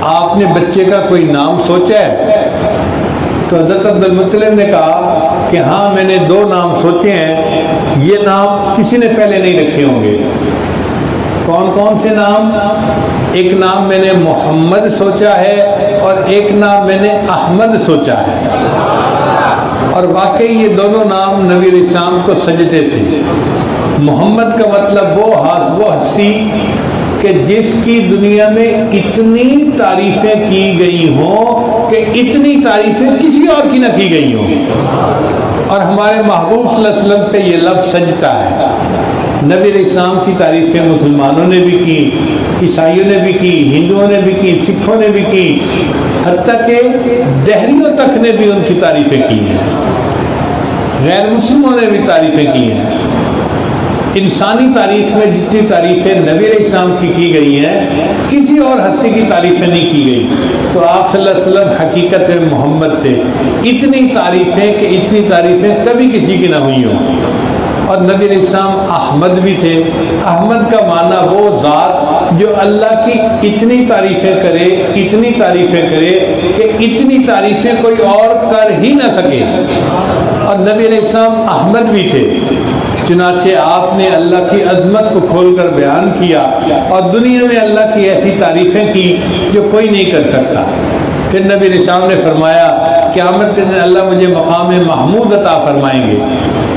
آپ نے بچے کا کوئی نام سوچا ہے؟ تو حضرت عبد المطلب نے کہا کہ ہاں میں نے 2 نام سوچے ہیں، یہ نام کسی نے پہلے نہیں رکھے ہوں گے۔ کون کون سے نام؟ ایک نام میں نے محمد سوچا ہے اور ایک نام میں نے احمد سوچا ہے۔ اور واقعی یہ دونوں نام نبی علیہ السلام کو سجدے تھے۔ محمد کا مطلب وہ ہستی کہ جس کی دنیا میں اتنی تعریفیں کی گئی ہوں کہ اتنی تعریفیں کسی اور کی نہ کی گئی ہوں، اور ہمارے محبوب صلی اللہ علیہ وسلم پہ یہ لفظ سجتا ہے۔ نبی علیہ السلام کی تعریفیں مسلمانوں نے بھی کی، عیسائیوں نے بھی کی، ہندوؤں نے بھی کی، سکھوں نے بھی کی، حتیٰ کہ دہریوں تک نے بھی ان کی تعریفیں کی ہیں، غیر مسلموں نے بھی تعریفیں کی ہیں۔ انسانی تاریخ میں جتنی تعریفیں نبی علیہ السلام کی گئی ہیں کسی اور ہستی کی تعریفیں نہیں کی گئی۔ تو آپ صلی اللہ علیہ وسلم حقیقت میں محمد تھے، اتنی تعریفیں کہ اتنی تعریفیں کبھی کسی کی نہ ہوئی ہوں۔ اور نبی علیہ السلام احمد بھی تھے۔ احمد کا معنی وہ ذات جو اللہ کی اتنی تعریفیں کرے، اتنی تعریفیں کرے کہ اتنی تعریفیں کوئی اور کر ہی نہ سکے۔ اور نبی علیہ السلام احمد بھی تھے، چنانچہ آپ نے اللہ کی عظمت کو کھول کر بیان کیا اور دنیا میں اللہ کی ایسی تعریفیں کی جو کوئی نہیں کر سکتا۔ پھر نبی علیہ السلام نے فرمایا قیامت کے دن اللہ مجھے مقام محمود عطا فرمائیں گے،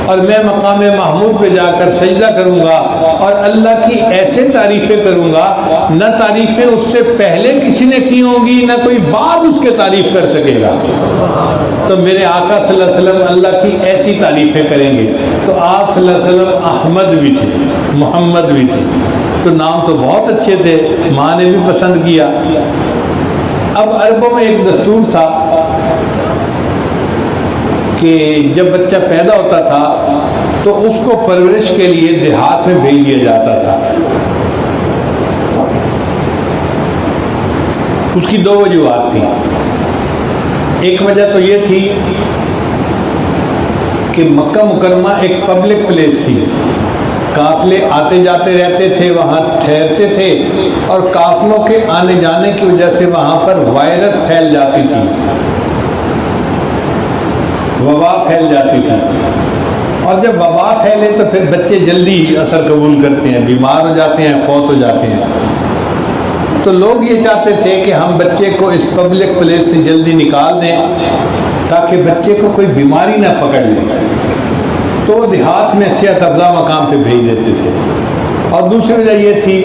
اور میں مقام محمود پہ جا کر سجدہ کروں گا اور اللہ کی ایسے تعریفیں کروں گا، نہ تعریفیں اس سے پہلے کسی نے کی ہوں گی، نہ کوئی بعد اس کے تعریف کر سکے گا۔ تو میرے آقا صلی اللہ علیہ وسلم اللہ کی ایسی تعریفیں کریں گے۔ تو آپ صلی اللہ علیہ وسلم احمد بھی تھے، محمد بھی تھے، تو نام تو بہت اچھے تھے، ماں نے بھی پسند کیا۔ اب عربوں میں ایک دستور تھا کہ جب بچہ پیدا ہوتا تھا تو اس کو پرورش کے لیے دیہات میں بھیج دیا جاتا تھا۔ اس کی 2 وجوہات تھیں۔ ایک وجہ تو یہ تھی کہ مکہ مکرمہ ایک پبلک پلیس تھی، قافلے آتے جاتے رہتے تھے، وہاں ٹھہرتے تھے، اور قافلوں کے آنے جانے کی وجہ سے وہاں پر وائرس پھیل جاتی تھی، وبا پھیل جاتی تھی، اور جب وبا پھیلے تو پھر بچے جلدی اثر قبول کرتے ہیں، بیمار ہو جاتے ہیں، فوت ہو جاتے ہیں۔ تو لوگ یہ چاہتے تھے کہ ہم بچے کو اس پبلک پلیس سے جلدی نکال دیں تاکہ بچے کو کوئی بیماری نہ پکڑ لے، تو وہ دیہات میں صحت افزا مقام پہ بھیج دیتے تھے۔ اور دوسری وجہ یہ تھی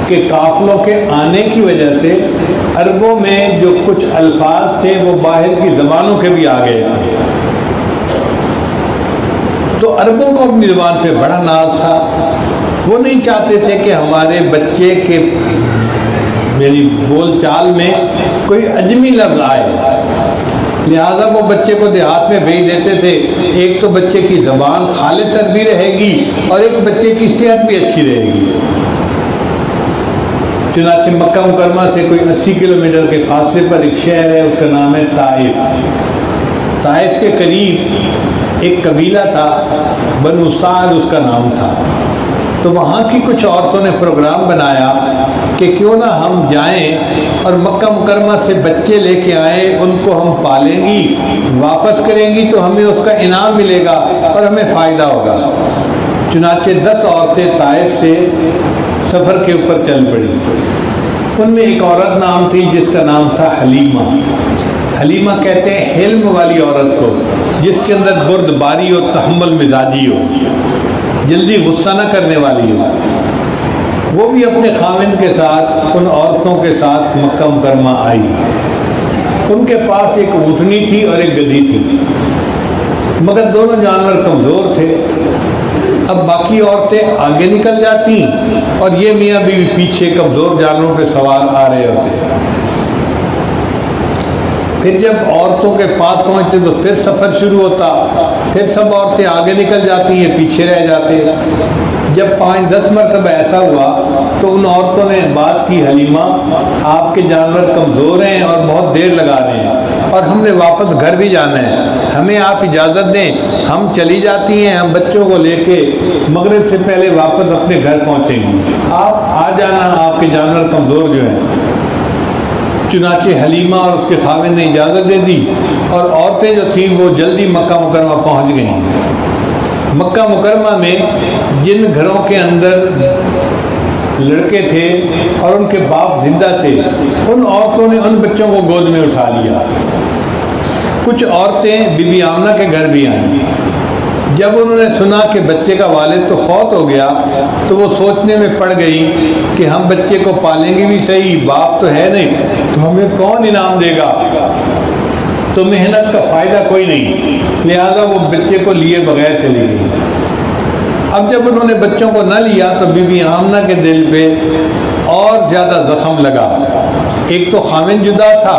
کہ قافلوں کے آنے کی وجہ سے عربوں میں جو کچھ الفاظ تھے وہ باہر کی زبانوں کے بھی آ گئے تھے، تو عربوں کو اپنی زبان پہ بڑا ناز تھا۔ وہ نہیں چاہتے تھے کہ ہمارے بچے کے میری بول چال میں کوئی اجمی لفظ آئے، لہذا وہ بچے کو دیہات میں بھیج دیتے تھے۔ ایک تو بچے کی زبان خالص عربی رہے گی اور ایک بچے کی صحت بھی اچھی رہے گی۔ چنانچہ مکہ مکرمہ سے کوئی 80 کلومیٹر کے فاصلے پر ایک شہر ہے، اس کا نام ہے طائف۔ طائف کے قریب ایک قبیلہ تھا، بنو سعد اس کا نام تھا۔ تو وہاں کی کچھ عورتوں نے پروگرام بنایا کہ کیوں نہ ہم جائیں اور مکہ مکرمہ سے بچے لے کے آئیں، ان کو ہم پالیں گی، واپس کریں گی تو ہمیں اس کا انعام ملے گا اور ہمیں فائدہ ہوگا۔ چنانچہ 10 عورتیں طائف سے سفر کے اوپر چل پڑی۔ ان میں ایک عورت نام تھی جس کا نام تھا حلیمہ۔ حلیمہ کہتے ہیں حلم والی عورت کو، جس کے اندر بردباری اور تحمل مزاجی ہو، جلدی غصہ نہ کرنے والی ہو۔ وہ بھی اپنے خاوند کے ساتھ ان عورتوں کے ساتھ مکہ مکرمہ آئی۔ ان کے پاس ایک اونٹنی تھی اور ایک گدھی تھی، مگر دونوں جانور کمزور تھے۔ اب باقی عورتیں آگے نکل جاتی اور یہ میاں بیوی پیچھے کمزور جانوروں پہ سوار آ رہے ہوتے۔ پھر جب عورتوں کے پاس پہنچتے تو پھر سفر شروع ہوتا، پھر سب عورتیں آگے نکل جاتی، یہ پیچھے رہ جاتے۔ جب 5-10 مرتبہ ایسا ہوا تو ان عورتوں نے بات کی، حلیمہ آپ کے جانور کمزور ہیں اور بہت دیر لگا رہے ہیں اور ہم نے واپس گھر بھی جانا ہے، ہمیں آپ اجازت دیں، ہم چلی جاتی ہیں، ہم بچوں کو لے کے مغرب سے پہلے واپس اپنے گھر پہنچیں گی، آپ آ جانا، آپ کے جانور کمزور جو ہیں۔ چنانچہ حلیمہ اور اس کے خاوند نے اجازت دے دی، اور عورتیں جو تھیں وہ جلدی مکہ مکرمہ پہنچ گئیں۔ مکہ مکرمہ میں جن گھروں کے اندر لڑکے تھے اور ان کے باپ زندہ تھے، ان عورتوں نے ان بچوں کو گود میں اٹھا لیا۔ کچھ عورتیں بی بی آمنہ کے گھر بھی آئیں۔ جب انہوں نے سنا کہ بچے کا والد تو فوت ہو گیا تو وہ سوچنے میں پڑ گئی کہ ہم بچے کو پالیں گے بھی صحیح، باپ تو ہے نہیں، تو ہمیں کون انعام دے گا، تو محنت کا فائدہ کوئی نہیں، لہذا وہ بچے کو لیے بغیر چلی گئی۔ اب جب انہوں نے بچوں کو نہ لیا تو بی بی آمنہ کے دل پہ اور زیادہ زخم لگا۔ ایک تو خاوند جدا تھا،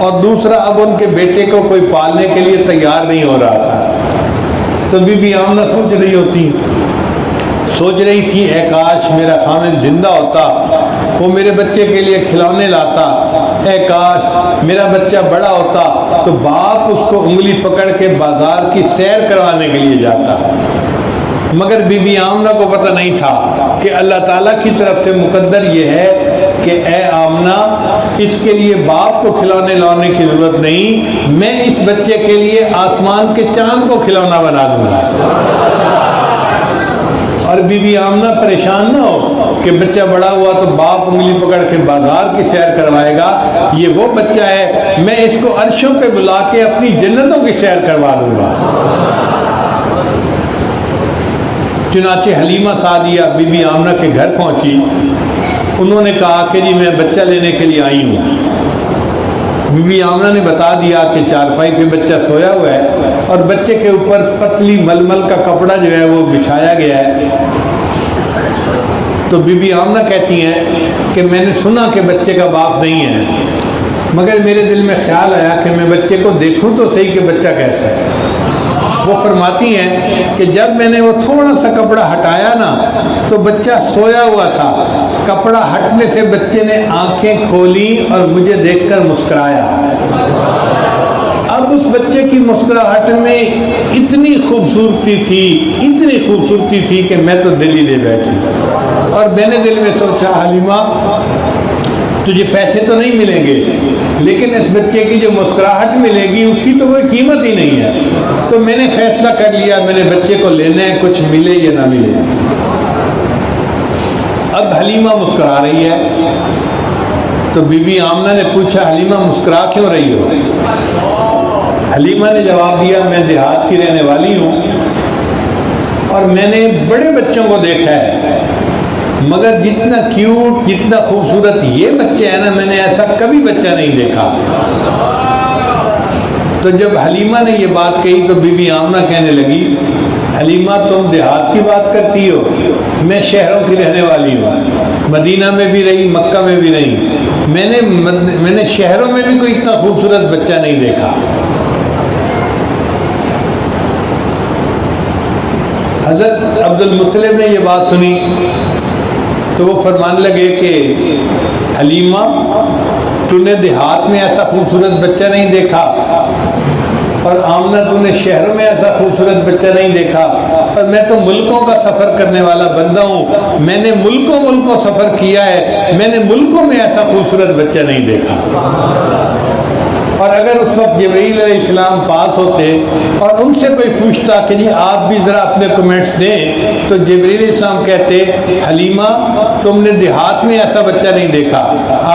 اور دوسرا اب ان کے بیٹے کو کوئی پالنے کے لیے تیار نہیں ہو رہا تھا۔ تو بی بی آمنہ سوچ رہی تھی اے کاش میرا خاوند زندہ ہوتا، وہ میرے بچے کے لیے کھلونے لاتا، اے کاش میرا بچہ بڑا ہوتا تو باپ اس کو انگلی پکڑ کے بازار کی سیر کروانے کے لیے جاتا۔ مگر بی بی آمنہ کو پتہ نہیں تھا کہ اللہ تعالیٰ کی طرف سے مقدر یہ ہے کہ اے آمنہ، اس کے لیے باپ کو کھلونے لانے کی ضرورت نہیں، میں اس بچے کے لیے آسمان کے چاند کو کھلونا بنا دوں گا۔ اور بی بی آمنہ پریشان نہ ہو کہ بچہ بڑا ہوا تو باپ انگلی پکڑ کے بازار کی سیر کروائے گا، یہ وہ بچہ ہے، میں اس کو عرشوں پہ بلا کے اپنی جنتوں کی سیر کروا دوں گا۔ چنانچہ حلیمہ سعدیہ بی بی آمنہ کے گھر پہنچی۔ انہوں نے کہا کہ جی میں بچہ لینے کے لیے آئی ہوں۔ بی بی آمنہ نے بتا دیا کہ چارپائی پہ بچہ سویا ہوا ہے اور بچے کے اوپر پتلی ململ کا کپڑا جو ہے وہ بچھایا گیا ہے۔ تو بی بی آمنہ کہتی ہیں کہ میں نے سنا کہ بچے کا باپ نہیں ہے، مگر میرے دل میں خیال آیا کہ میں بچے کو دیکھوں تو صحیح کہ بچہ کیسا ہے۔ وہ فرماتی ہیں کہ جب میں نے وہ تھوڑا سا کپڑا ہٹایا نا تو بچہ سویا ہوا تھا، کپڑا ہٹنے سے بچے نے آنکھیں کھولی اور مجھے دیکھ کر مسکرایا۔ اب اس بچے کی مسکراہٹ میں اتنی خوبصورتی تھی کہ میں تو دل ہی دے بیٹھی، اور میں نے دل میں سوچا حلیمہ تجھے پیسے تو نہیں ملیں گے، لیکن اس بچے کی جو مسکراہٹ ملے گی اس کی تو کوئی قیمت ہی نہیں ہے۔ تو میں نے فیصلہ کر لیا میں نے بچے کو لینا ہے، کچھ ملے یا نہ ملے۔ اب حلیمہ مسکرا رہی ہے تو بی بی آمنہ نے پوچھا حلیمہ مسکرا کیوں رہی ہو؟ حلیمہ نے جواب دیا میں دیہات کی رہنے والی ہوں اور میں نے بڑے بچوں کو دیکھا ہے، مگر جتنا کیوٹ جتنا خوبصورت یہ بچہ ہے نا، میں نے ایسا کبھی بچہ نہیں دیکھا۔ تو جب حلیمہ نے یہ بات کہی تو بی بی آمنہ کہنے لگی حلیمہ تم دیہات کی بات کرتی ہو، میں شہروں کی رہنے والی ہوں، مدینہ میں بھی رہی مکہ میں بھی رہی، میں نے شہروں میں بھی کوئی اتنا خوبصورت بچہ نہیں دیکھا۔ حضرت عبد المطلب نے یہ بات سنی تو وہ فرمانے لگے کہ حلیمہ تو نے دیہات میں ایسا خوبصورت بچہ نہیں دیکھا، اور آمنہ تو نے شہروں میں ایسا خوبصورت بچہ نہیں دیکھا، اور میں تو ملکوں کا سفر کرنے والا بندہ ہوں، میں نے ملکوں سفر کیا ہے، میں نے ملکوں میں ایسا خوبصورت بچہ نہیں دیکھا۔ اور اگر اس وقت جبرائیل علیہ السلام پاس ہوتے اور ان سے کوئی پوچھتا کہ جی آپ بھی ذرا اپنے کمنٹس دیں، تو جبرائیل علیہ السلام کہتے حلیمہ تم نے دیہات میں ایسا بچہ نہیں دیکھا،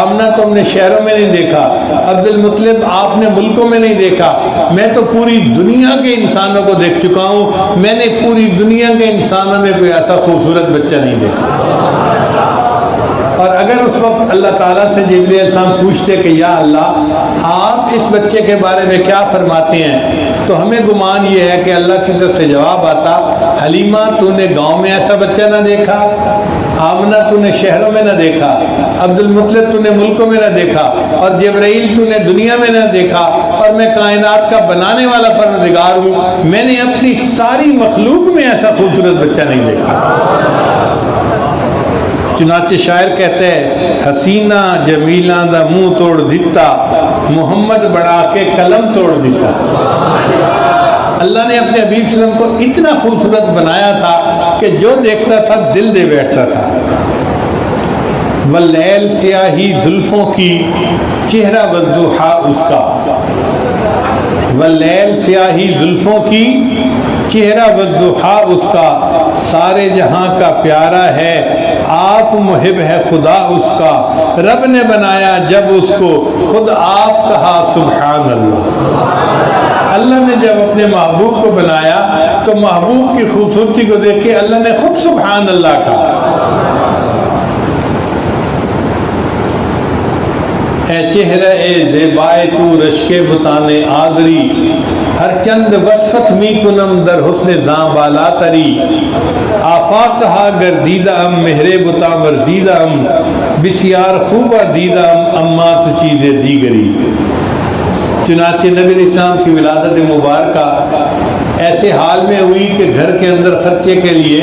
آمنہ تم نے شہروں میں نہیں دیکھا، عبد المطلب آپ نے ملکوں میں نہیں دیکھا، میں تو پوری دنیا کے انسانوں کو دیکھ چکا ہوں، میں نے پوری دنیا کے انسانوں میں کوئی ایسا خوبصورت بچہ نہیں دیکھا۔ اور اگر اس وقت اللہ تعالیٰ سے جبرائیل علیہ السلام پوچھتے کہ یا اللہ آپ اس بچے کے بارے میں کیا فرماتے ہیں، تو ہمیں گمان یہ ہے کہ اللہ کی طرف سے جواب آتا حلیمہ تو نے گاؤں میں ایسا بچہ نہ دیکھا، آمنہ تو نے شہروں میں نہ دیکھا، عبد المطلب تو نے ملکوں میں نہ دیکھا، اور جبرائیل تو نے دنیا میں نہ دیکھا، اور میں کائنات کا بنانے والا پروردگار ہوں، میں نے اپنی ساری مخلوق میں ایسا خوبصورت بچہ نہیں دیکھا۔ چنانچہ شاعر کہتے ہیں حسینہ جمیلہ دا منہ توڑ دیتا، محمد بڑھا کے قلم توڑ دیتا. اللہ نے اپنے حبیب صلی اللہ علیہ وسلم کو اتنا خوبصورت بنایا تھا کہ جو دیکھتا تھا دل دے بیٹھتا تھا. واللیل سیاہی زلفوں کی چہرہ والضحیٰ اس کا. واللیل سیاہی زلفوں کی چہرہ والضحیٰ اس کا. سارے جہاں کا پیارا ہے آپ محب ہے خدا اس کا. رب نے بنایا جب اس کو خود آپ کہا سبحان اللہ. اللہ نے جب اپنے محبوب کو بنایا تو محبوب کی خوبصورتی کو دیکھ کے اللہ نے خود سبحان اللہ کہا. اے چہرہ اے زیبائے تو رشک بتانے آدری. ہر چند وصفت می کنم در حسن زاں بالا تری. آفاق ہا گردیدہ ام مہرے بتا ورزیدہ ام بسیار خوبہ دیدہ ام اما تو چیزیں دیگری. چنانچہ نبی علیہ السلام کی ولادت مبارکہ ایسے حال میں ہوئی کہ گھر کے اندر خرچے کے لیے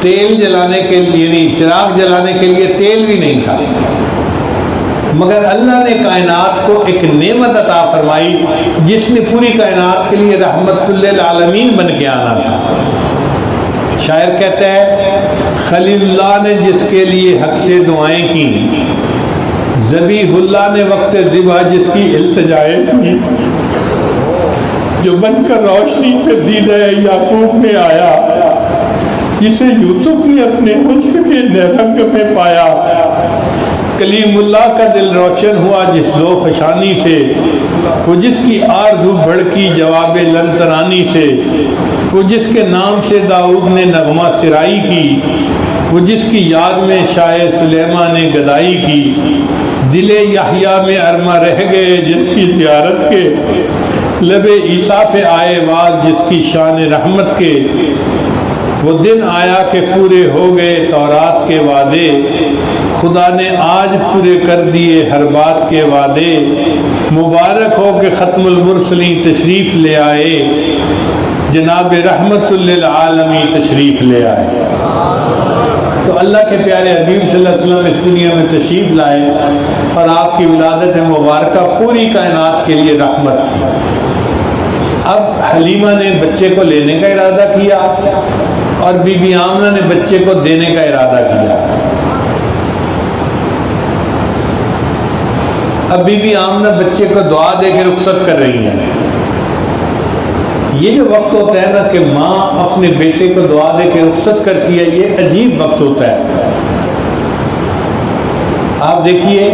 تیل جلانے کے لیے نہیں، چراغ جلانے کے لیے تیل بھی نہیں تھا. مگر اللہ نے کائنات کو ایک نعمت عطا فرمائی جس نے پوری کائنات کے لیے رحمت للعالمین بن کے آنا تھا. شاعر کہتا ہے خلیل اللہ نے جس کے لیے حق سے دعائیں کی، ذبیح اللہ نے وقت ذبح جس کی التجائیں کی. جو بن کر روشنی پہ دیدہ یعقوب میں آیا، جسے یوسف نے اپنے حسن کے رنگ میں پایا. کلیم اللہ کا دل روشن ہوا جس ذوق خشانی سے، وہ جس کی آرزو بھڑکی جواب لنترانی سے. وہ جس کے نام سے داؤد نے نغمہ سرائی کی، وہ جس کی یاد میں شاہ سلیمان نے گدائی کی. دل یحییٰ میں ارما رہ گئے جس کی زیارت کے، لب عیسیٰ پہ آئے واز جس کی شان رحمت کے. وہ دن آیا کہ پورے ہو گئے تورات کے وعدے، خدا نے آج پورے کر دیے ہر بات کے وعدے. مبارک ہو کہ ختم المرسلین تشریف لے آئے، جناب رحمت للعالمین تشریف لے آئے. تو اللہ کے پیارے حبیب صلی اللہ علیہ وسلم اس دنیا میں تشریف لائے اور آپ کی ولادت مبارکہ پوری کائنات کے لیے رحمت تھی. اب حلیمہ نے بچے کو لینے کا ارادہ کیا اور بی بی آمنہ نے بچے کو دینے کا ارادہ کیا. اب بی بی آمنہ بچے کو دعا دے کے رخصت کر رہی ہیں. یہ جو وقت ہوتا ہے نا کہ ماں اپنے بیٹے کو دعا دے کے رخصت کرتی ہے، یہ عجیب وقت ہوتا ہے. آپ دیکھیے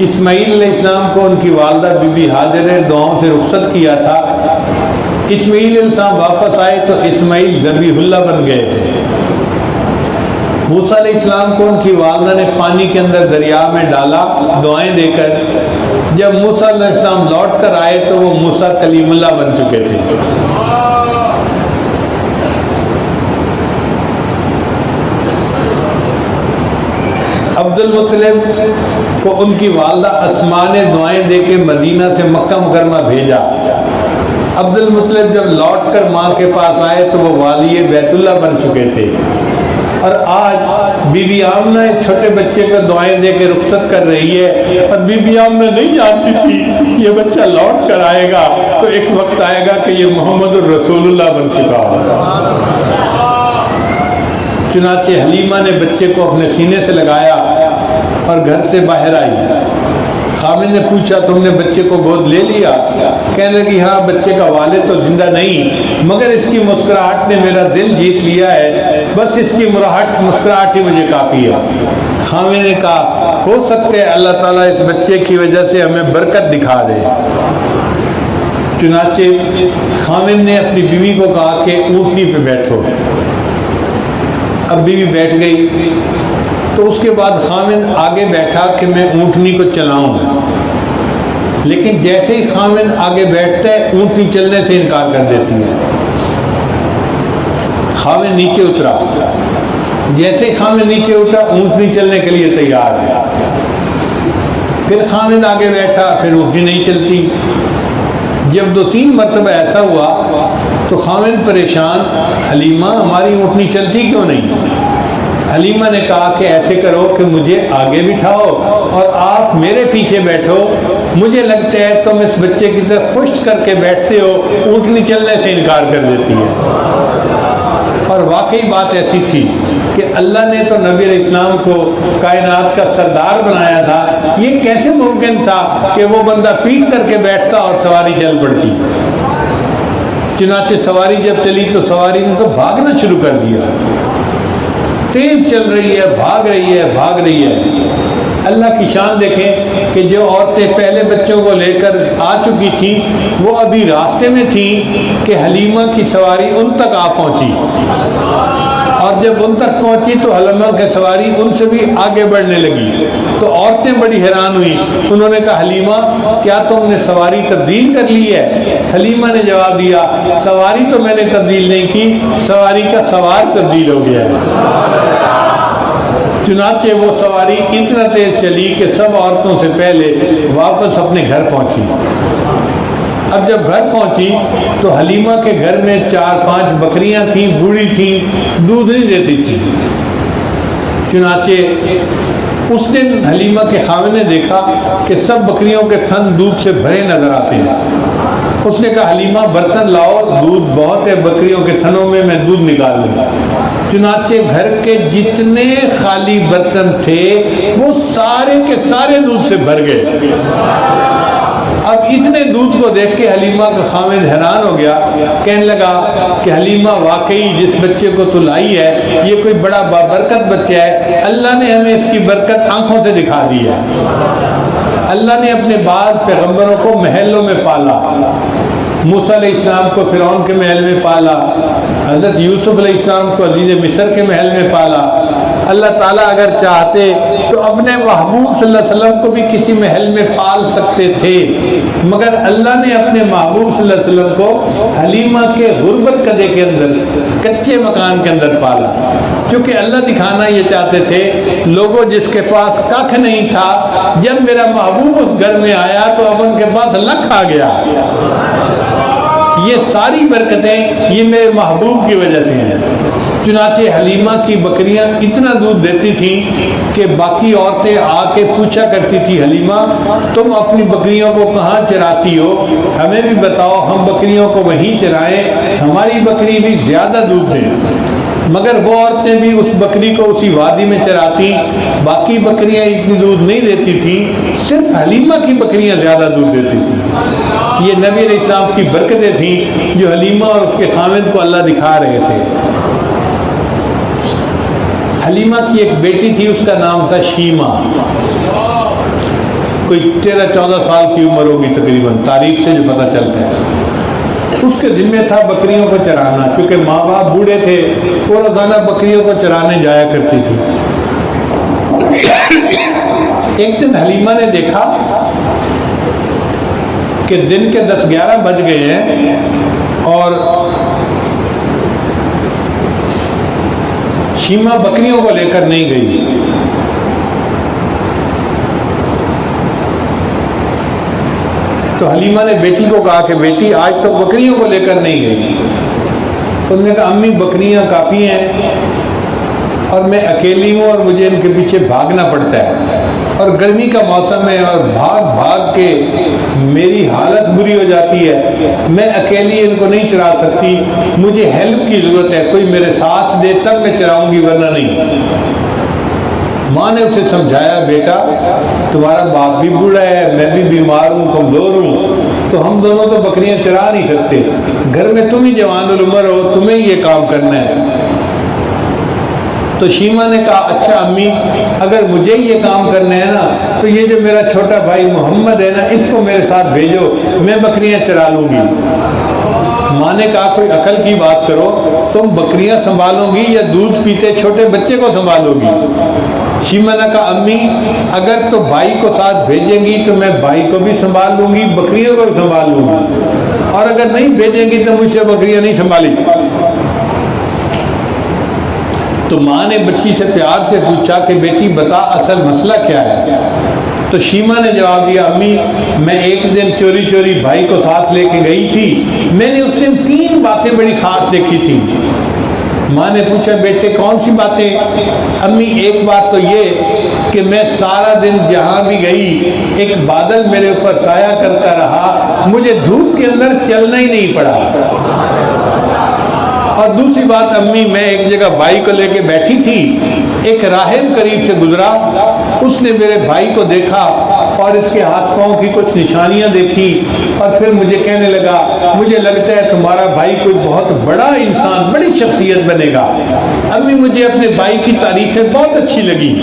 اسماعیل علیہ السلام کو ان کی والدہ بی بی ہاجر نے دعاؤں سے رخصت کیا تھا. اسماعیل علیہ السلام واپس آئے تو اسماعیل ذبیح اللہ بن گئے تھے. موسیٰ علیہ السلام کو ان کی والدہ نے پانی کے اندر دریا میں ڈالا دعائیں دے کر. جب موسیٰ علیہ السلام لوٹ کر آئے تو وہ موسیٰ کلیم اللہ بن چکے تھے. عبد المطلب کو ان کی والدہ اسماء نے دعائیں دے کے مدینہ سے مکہ مکرمہ بھیجا. عبد المطلب جب لوٹ کر ماں کے پاس آئے تو وہ والی بیت اللہ بن چکے تھے. اور آج بی بی آمنہ ایک چھوٹے بچے کو دعائیں دے کے رخصت کر رہی ہے اور بی بی آمنہ نہیں جانتی تھی یہ بچہ لوٹ کر آئے گا تو ایک وقت آئے گا کہ یہ محمد الرسول اللہ بن چکا ہوگا. چنانچہ حلیمہ نے بچے کو اپنے سینے سے لگایا اور گھر سے باہر آئی. خامد نے پوچھا تم نے بچے کو گود لے لیا؟ کہنے لگی ہاں بچے کا والد تو زندہ نہیں مگر اس کی مسکراہٹ نے میرا دل جیت لیا ہے، بس اس کی مسکراہٹ ہی مجھے کافی ہے. خامد نے کہا ہو سکتا ہے اللہ تعالیٰ اس بچے کی وجہ سے ہمیں برکت دکھا دے. چنانچہ خامد نے اپنی بیوی کو کہا کہ اونٹنی پہ بیٹھو. اب بیوی بیٹھ گئی تو اس کے بعد خامد آگے بیٹھا کہ میں اونٹنی کو چلاؤں. لیکن جیسے ہی خامد آگے بیٹھتا ہے اونٹنی چلنے سے انکار کر دیتی ہے. خامد نیچے اترا، جیسے ہی خامد نیچے اترا اونٹنی چلنے کے لیے تیار ہے. پھر خامد آگے بیٹھا، پھر اونٹنی نہیں چلتی. جب 2-3 مرتبہ ایسا ہوا تو خامد پریشان، حلیمہ ہماری اونٹنی چلتی کیوں نہیں؟ حلیمہ نے کہا کہ ایسے کرو کہ مجھے آگے بٹھاؤ اور آپ میرے پیچھے بیٹھو، مجھے لگتا ہے تم اس بچے کی طرف پشت کر کے بیٹھتے ہو، اونٹنی چلنے سے انکار کر دیتی ہے۔ اور واقعی بات ایسی تھی کہ اللہ نے تو نبی علیہ السلام کو کائنات کا سردار بنایا تھا، یہ کیسے ممکن تھا کہ وہ بندہ پیٹ کر کے بیٹھتا اور سواری چل پڑتی؟ چنانچہ سواری جب چلی تو سواری نے تو بھاگنا شروع کر دیا، تیز چل رہی ہے، بھاگ رہی ہے، بھاگ رہی ہے۔ اللہ کی شان دیکھیں کہ جو عورتیں پہلے بچوں کو لے کر آ چکی تھیں وہ ابھی راستے میں تھیں کہ حلیمہ کی سواری ان تک آ پہنچی، اور جب ان تک پہنچی تو حلیمہ کی سواری ان سے بھی آگے بڑھنے لگی، تو عورتیں بڑی حیران ہوئیں۔ انہوں نے کہا حلیمہ کیا تم نے سواری تبدیل کر لی ہے؟ حلیمہ نے جواب دیا سواری تو میں نے تبدیل نہیں کی، سواری کا سوار تبدیل ہو گیا ہے۔ چنانچہ وہ سواری اتنا تیز چلی کہ سب عورتوں سے پہلے واپس اپنے گھر پہنچی۔ اب جب گھر پہنچی تو حلیمہ کے گھر میں 4-5 بکریاں تھیں، بوڑھی تھیں، دودھ نہیں دیتی تھیں۔ چنانچہ اس دن حلیمہ کے خاوند نے دیکھا کہ سب بکریوں کے تھن دودھ سے بھرے نظر آتے ہیں۔ اس نے کہا حلیمہ برتن لاؤ، دودھ بہت ہے بکریوں کے تھنوں میں دودھ نکال لوں۔ چنانچہ گھر کے جتنے خالی برتن تھے وہ سارے کے سارے دودھ سے بھر گئے۔ اب اتنے دودھ کو دیکھ کے حلیمہ کا خاوند حیران ہو گیا، کہنے لگا کہ حلیمہ واقعی جس بچے کو تو لائی ہے یہ کوئی بڑا بابرکت بچہ ہے، اللہ نے ہمیں اس کی برکت آنکھوں سے دکھا دی ہے۔ اللہ نے اپنے بعض پیغمبروں کو محلوں میں پالا، موسیٰ علیہ السلام کو فرعون کے محل میں پالا، حضرت یوسف علیہ السلام کو عزیز مصر کے محل میں پالا۔ اللہ تعالیٰ اگر چاہتے تو اپنے محبوب صلی اللہ علیہ وسلم کو بھی کسی محل میں پال سکتے تھے، مگر اللہ نے اپنے محبوب صلی اللہ علیہ وسلم کو حلیمہ کے غربت قدے کے اندر، کچے مکان کے اندر پالا، کیونکہ اللہ دکھانا یہ چاہتے تھے لوگوں جس کے پاس ککھ نہیں تھا، جب میرا محبوب اس گھر میں آیا تو اب ان کے پاس لکھ آ گیا۔ یہ ساری برکتیں یہ میرے محبوب کی وجہ سے ہیں۔ چنانچہ حلیمہ کی بکریاں اتنا دودھ دیتی تھیں کہ باقی عورتیں آ کے پوچھا کرتی تھی حلیمہ تم اپنی بکریوں کو کہاں چراتی ہو، ہمیں بھی بتاؤ، ہم بکریوں کو وہیں چرائیں، ہماری بکری بھی زیادہ دودھ دیں۔ مگر وہ عورتیں بھی اس بکری کو اسی وادی میں چراتی، باقی بکریاں اتنی دودھ نہیں دیتی تھیں، صرف حلیمہ کی بکریاں زیادہ دودھ دیتی تھیں۔ یہ نبی علیہ السلام کی برکتیں تھیں جو حلیمہ اور اس کے خاوند کو اللہ دکھا رہے تھے۔ حلیمہ کی ایک بیٹی تھی، اس کا نام تھا شیمہ، کوئی 13-14 سال کی عمر ہوگی تقریباً، تاریخ سے جو پتہ چلتا ہے۔ اس کے ذمہ تھا بکریوں کو چرانا، کیونکہ ماں باپ بوڑھے تھے، وہ روزانہ بکریوں کو چرانے جایا کرتی تھی۔ ایک دن حلیمہ نے دیکھا کہ دن کے 10-11 بج گئے ہیں اور شیمہ بکریوں کو لے کر نہیں گئی۔ تو حلیمہ نے بیٹی کو کہا کہ بیٹی آج تو بکریوں کو لے کر نہیں گئی۔ تو انہوں نے کہا امی بکریاں کافی ہیں اور میں اکیلی ہوں اور مجھے ان کے پیچھے بھاگنا پڑتا ہے، اور گرمی کا موسم ہے اور بھاگ بھاگ کے میری حالت بری ہو جاتی ہے، میں اکیلی ان کو نہیں چرا سکتی، مجھے ہیلپ کی ضرورت ہے، کوئی میرے ساتھ دے تب میں چراؤں گی ورنہ نہیں۔ ماں نے اسے سمجھایا بیٹا تمہارا باپ بھی بوڑھا ہے، میں بھی بیمار ہوں، کمزور ہوں، تو ہم دونوں تو بکریاں چرا نہیں سکتے، گھر میں تم ہی جوان العمر ہو، تمہیں یہ کام کرنا ہے۔ تو شیمہ نے کہا اچھا امی اگر مجھے یہ کام کرنا ہے نا تو یہ جو میرا چھوٹا بھائی محمد ہے نا اس کو میرے ساتھ بھیجو، میں بکریاں چرا لوں گی۔ ماں نے کہا کوئی عقل کی بات کرو، تم بکریاں سنبھالو گی یا دودھ پیتے چھوٹے بچے کو سنبھالو گی؟ شیمہ نے کہا امی اگر تو بھائی کو ساتھ بھیجیں گی تو میں بھائی کو بھی سنبھال لوں گی، بکریوں کو بھی سنبھال لوں گی، اور اگر نہیں بھیجیں گی تو مجھ سے بکریاں نہیں سنبھالی۔ تو ماں نے بچی سے پیار سے پوچھا کہ بیٹی بتا اصل مسئلہ کیا ہے؟ تو شیمہ نے جواب دیا امی میں ایک دن چوری چوری بھائی کو ساتھ لے کے گئی تھی، میں نے اس دن 3 باتیں بڑی خاص دیکھی تھی۔ ماں نے پوچھا بیٹے کون سی باتیں؟ امی ایک بات تو یہ کہ میں سارا دن جہاں بھی گئی ایک بادل میرے اوپر سایہ کرتا رہا، مجھے دھوپ کے اندر چلنا ہی نہیں پڑا۔ اور دوسری بات امی، میں ایک جگہ بھائی کو لے کے بیٹھی تھی، ایک راہب قریب سے گزرا، اس نے میرے بھائی کو دیکھا اور اس کے ہاتھ پاؤں کی کچھ نشانیاں دیکھی، اور پھر مجھے کہنے لگا مجھے لگتا ہے تمہارا بھائی کوئی بہت بڑا انسان، بڑی شخصیت بنے گا۔ امی مجھے اپنے بھائی کی تعریفیں بہت اچھی لگی۔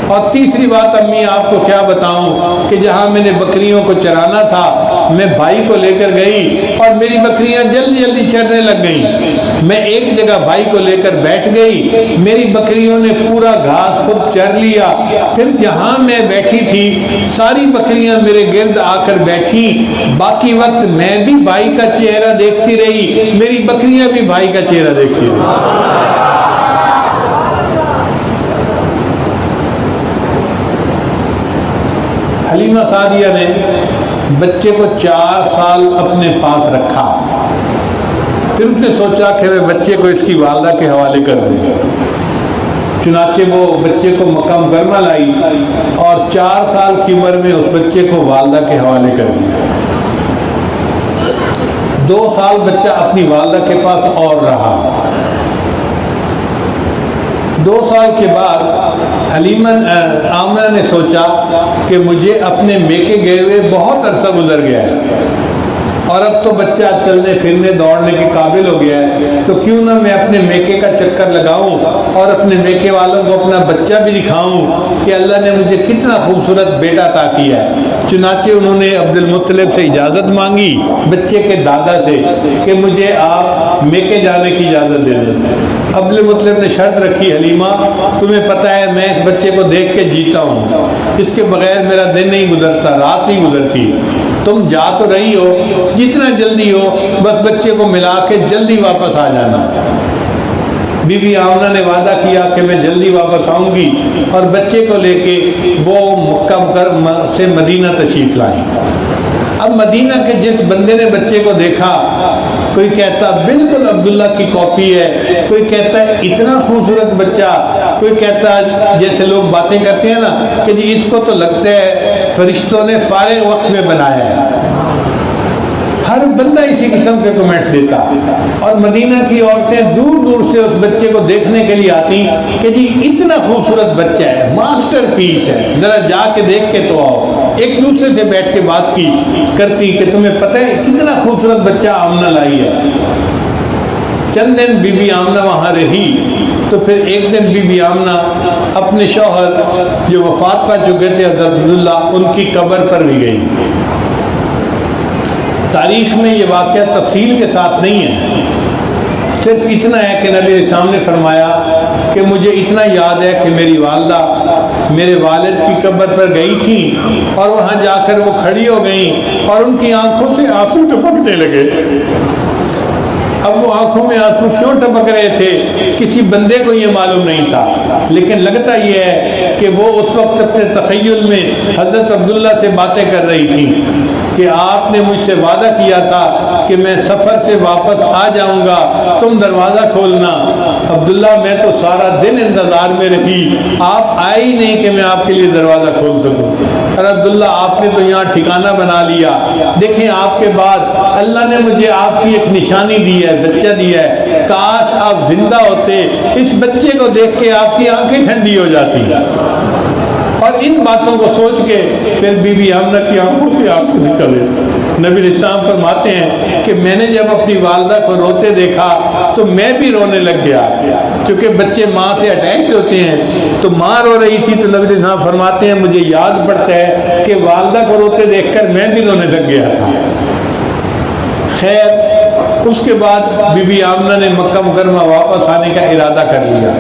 اور تیسری بات امی آپ کو کیا بتاؤں کہ جہاں میں نے بکریوں کو چرانا تھا میں بھائی کو لے کر گئی اور میری بکریاں جلدی جلدی چرنے لگ گئیں۔ میں ایک جگہ بھائی کو لے کر بیٹھ گئی، میری بکریوں نے پورا گھاس خود چر لیا، پھر جہاں میں بیٹھی تھی ساری بکریاں میرے گرد آ کر بیٹھی، باقی وقت میں بھی بھائی کا چہرہ دیکھتی رہی، میری بکریاں بھی بھائی کا چہرہ دیکھتی رہی۔ حلیمہ سعدیہ نے بچے کو 4 سال اپنے پاس رکھا، پھر اس نے سوچا کہ میں بچے کو اس کی والدہ کے حوالے کر دوں، چنانچہ وہ بچے کو مکہ مکرمہ لائی اور 4 سال کی عمر میں اس بچے کو والدہ کے حوالے کر دیا۔ 2 سال بچہ اپنی والدہ کے پاس اور رہا۔ 2 سال کے بعد حلیمہ آمنہ نے سوچا کہ مجھے اپنے میکے گئے ہوئے بہت عرصہ گزر گیا ہے اور اب تو بچہ چلنے پھرنے دوڑنے کے قابل ہو گیا ہے، تو کیوں نہ میں اپنے میکے کا چکر لگاؤں اور اپنے میکے والوں کو اپنا بچہ بھی دکھاؤں کہ اللہ نے مجھے کتنا خوبصورت بیٹا عطا کیا ہے۔ چنانچہ انہوں نے عبد المطلب سے اجازت مانگی، بچے کے دادا سے، کہ مجھے آپ میکے جانے کی اجازت دے دیں۔ عبد المطلب نے شرط رکھی، حلیمہ تمہیں پتہ ہے میں اس بچے کو دیکھ کے جیتا ہوں، اس کے بغیر میرا دن نہیں گزرتا، رات نہیں گزرتی، تم جا تو رہی ہو، جتنا جلدی ہو بس بچے کو ملا کے جلدی واپس آ جانا۔ بی بی آمنہ نے وعدہ کیا کہ میں جلدی واپس آؤں گی اور بچے کو لے کے وہ مکہ مکرمہ سے مدینہ تشریف لائی۔ اب مدینہ کے جس بندے نے بچے کو دیکھا، کوئی کہتا بالکل عبداللہ کی کاپی ہے، کوئی کہتا ہے اتنا خوبصورت بچہ، کوئی کہتا جیسے لوگ باتیں کرتے ہیں نا کہ جی اس کو تو لگتا ہے فرشتوں نے فارغ وقت میں بنایا ہے۔ ہر بندہ اسی قسم کے کمنٹس دیتا، اور مدینہ کی عورتیں دور دور سے اس بچے کو دیکھنے کے لیے آتی کہ جی اتنا خوبصورت بچہ ہے، ماسٹر پیس ہے، ذرا جا کے دیکھ کے تو آؤ۔ ایک دوسرے سے بیٹھ کے بات کی کرتی کہ تمہیں پتہ ہے کتنا خوبصورت بچہ آمنہ لائی ہے۔ چند دن بی بی آمنہ وہاں رہی تو پھر ایک دن بی بی آمنہ اپنے شوہر جو وفات پا چکے تھے حضرت عبداللہ، ان کی قبر پر بھی گئی۔ تاریخ میں یہ واقعہ تفصیل کے ساتھ نہیں ہے، صرف اتنا ہے کہ نبی علیہ السلام نے فرمایا کہ مجھے اتنا یاد ہے کہ میری والدہ میرے والد کی قبر پر گئی تھیں اور وہاں جا کر وہ کھڑی ہو گئیں اور ان کی آنکھوں سے آنسو ٹپکنے لگے۔ اب وہ آنکھوں میں آنسو کیوں ٹپک رہے تھے کسی بندے کو یہ معلوم نہیں تھا، لیکن لگتا یہ ہے کہ وہ اس وقت اپنے تخیل میں حضرت عبداللہ سے باتیں کر رہی تھیں کہ آپ نے مجھ سے وعدہ کیا تھا کہ میں سفر سے واپس آ جاؤں گا، تم دروازہ کھولنا۔ عبداللہ میں تو سارا دن انتظار میں رہی، آپ آئے ہی نہیں کہ میں آپ کے لیے دروازہ کھول سکوں۔ اور عبداللہ آپ نے تو یہاں ٹھکانہ بنا لیا، دیکھیں آپ کے بعد اللہ نے مجھے آپ کی ایک نشانی دی ہے، بچہ دیا ہے، کاش آپ زندہ ہوتے، اس بچے کو دیکھ کے آپ کی آنکھیں ٹھنڈی ہو جاتی۔ اور ان باتوں کو سوچ کے پھر بی بی آمنہ کی آنکھوں سے آنسو نکلے۔ نبی علیہ السلام فرماتے ہیں کہ میں نے جب اپنی والدہ کو روتے دیکھا تو میں بھی رونے لگ گیا، کیونکہ بچے ماں سے اٹیچ ہوتے ہیں، تو ماں رو رہی تھی تو نبی علیہ السلام فرماتے ہیں مجھے یاد پڑتا ہے کہ والدہ کو روتے دیکھ کر میں بھی رونے لگ گیا تھا۔ خیر، اس کے بعد بی بی آمنہ نے مکہ مکرمہ واپس آنے کا ارادہ کر لیا۔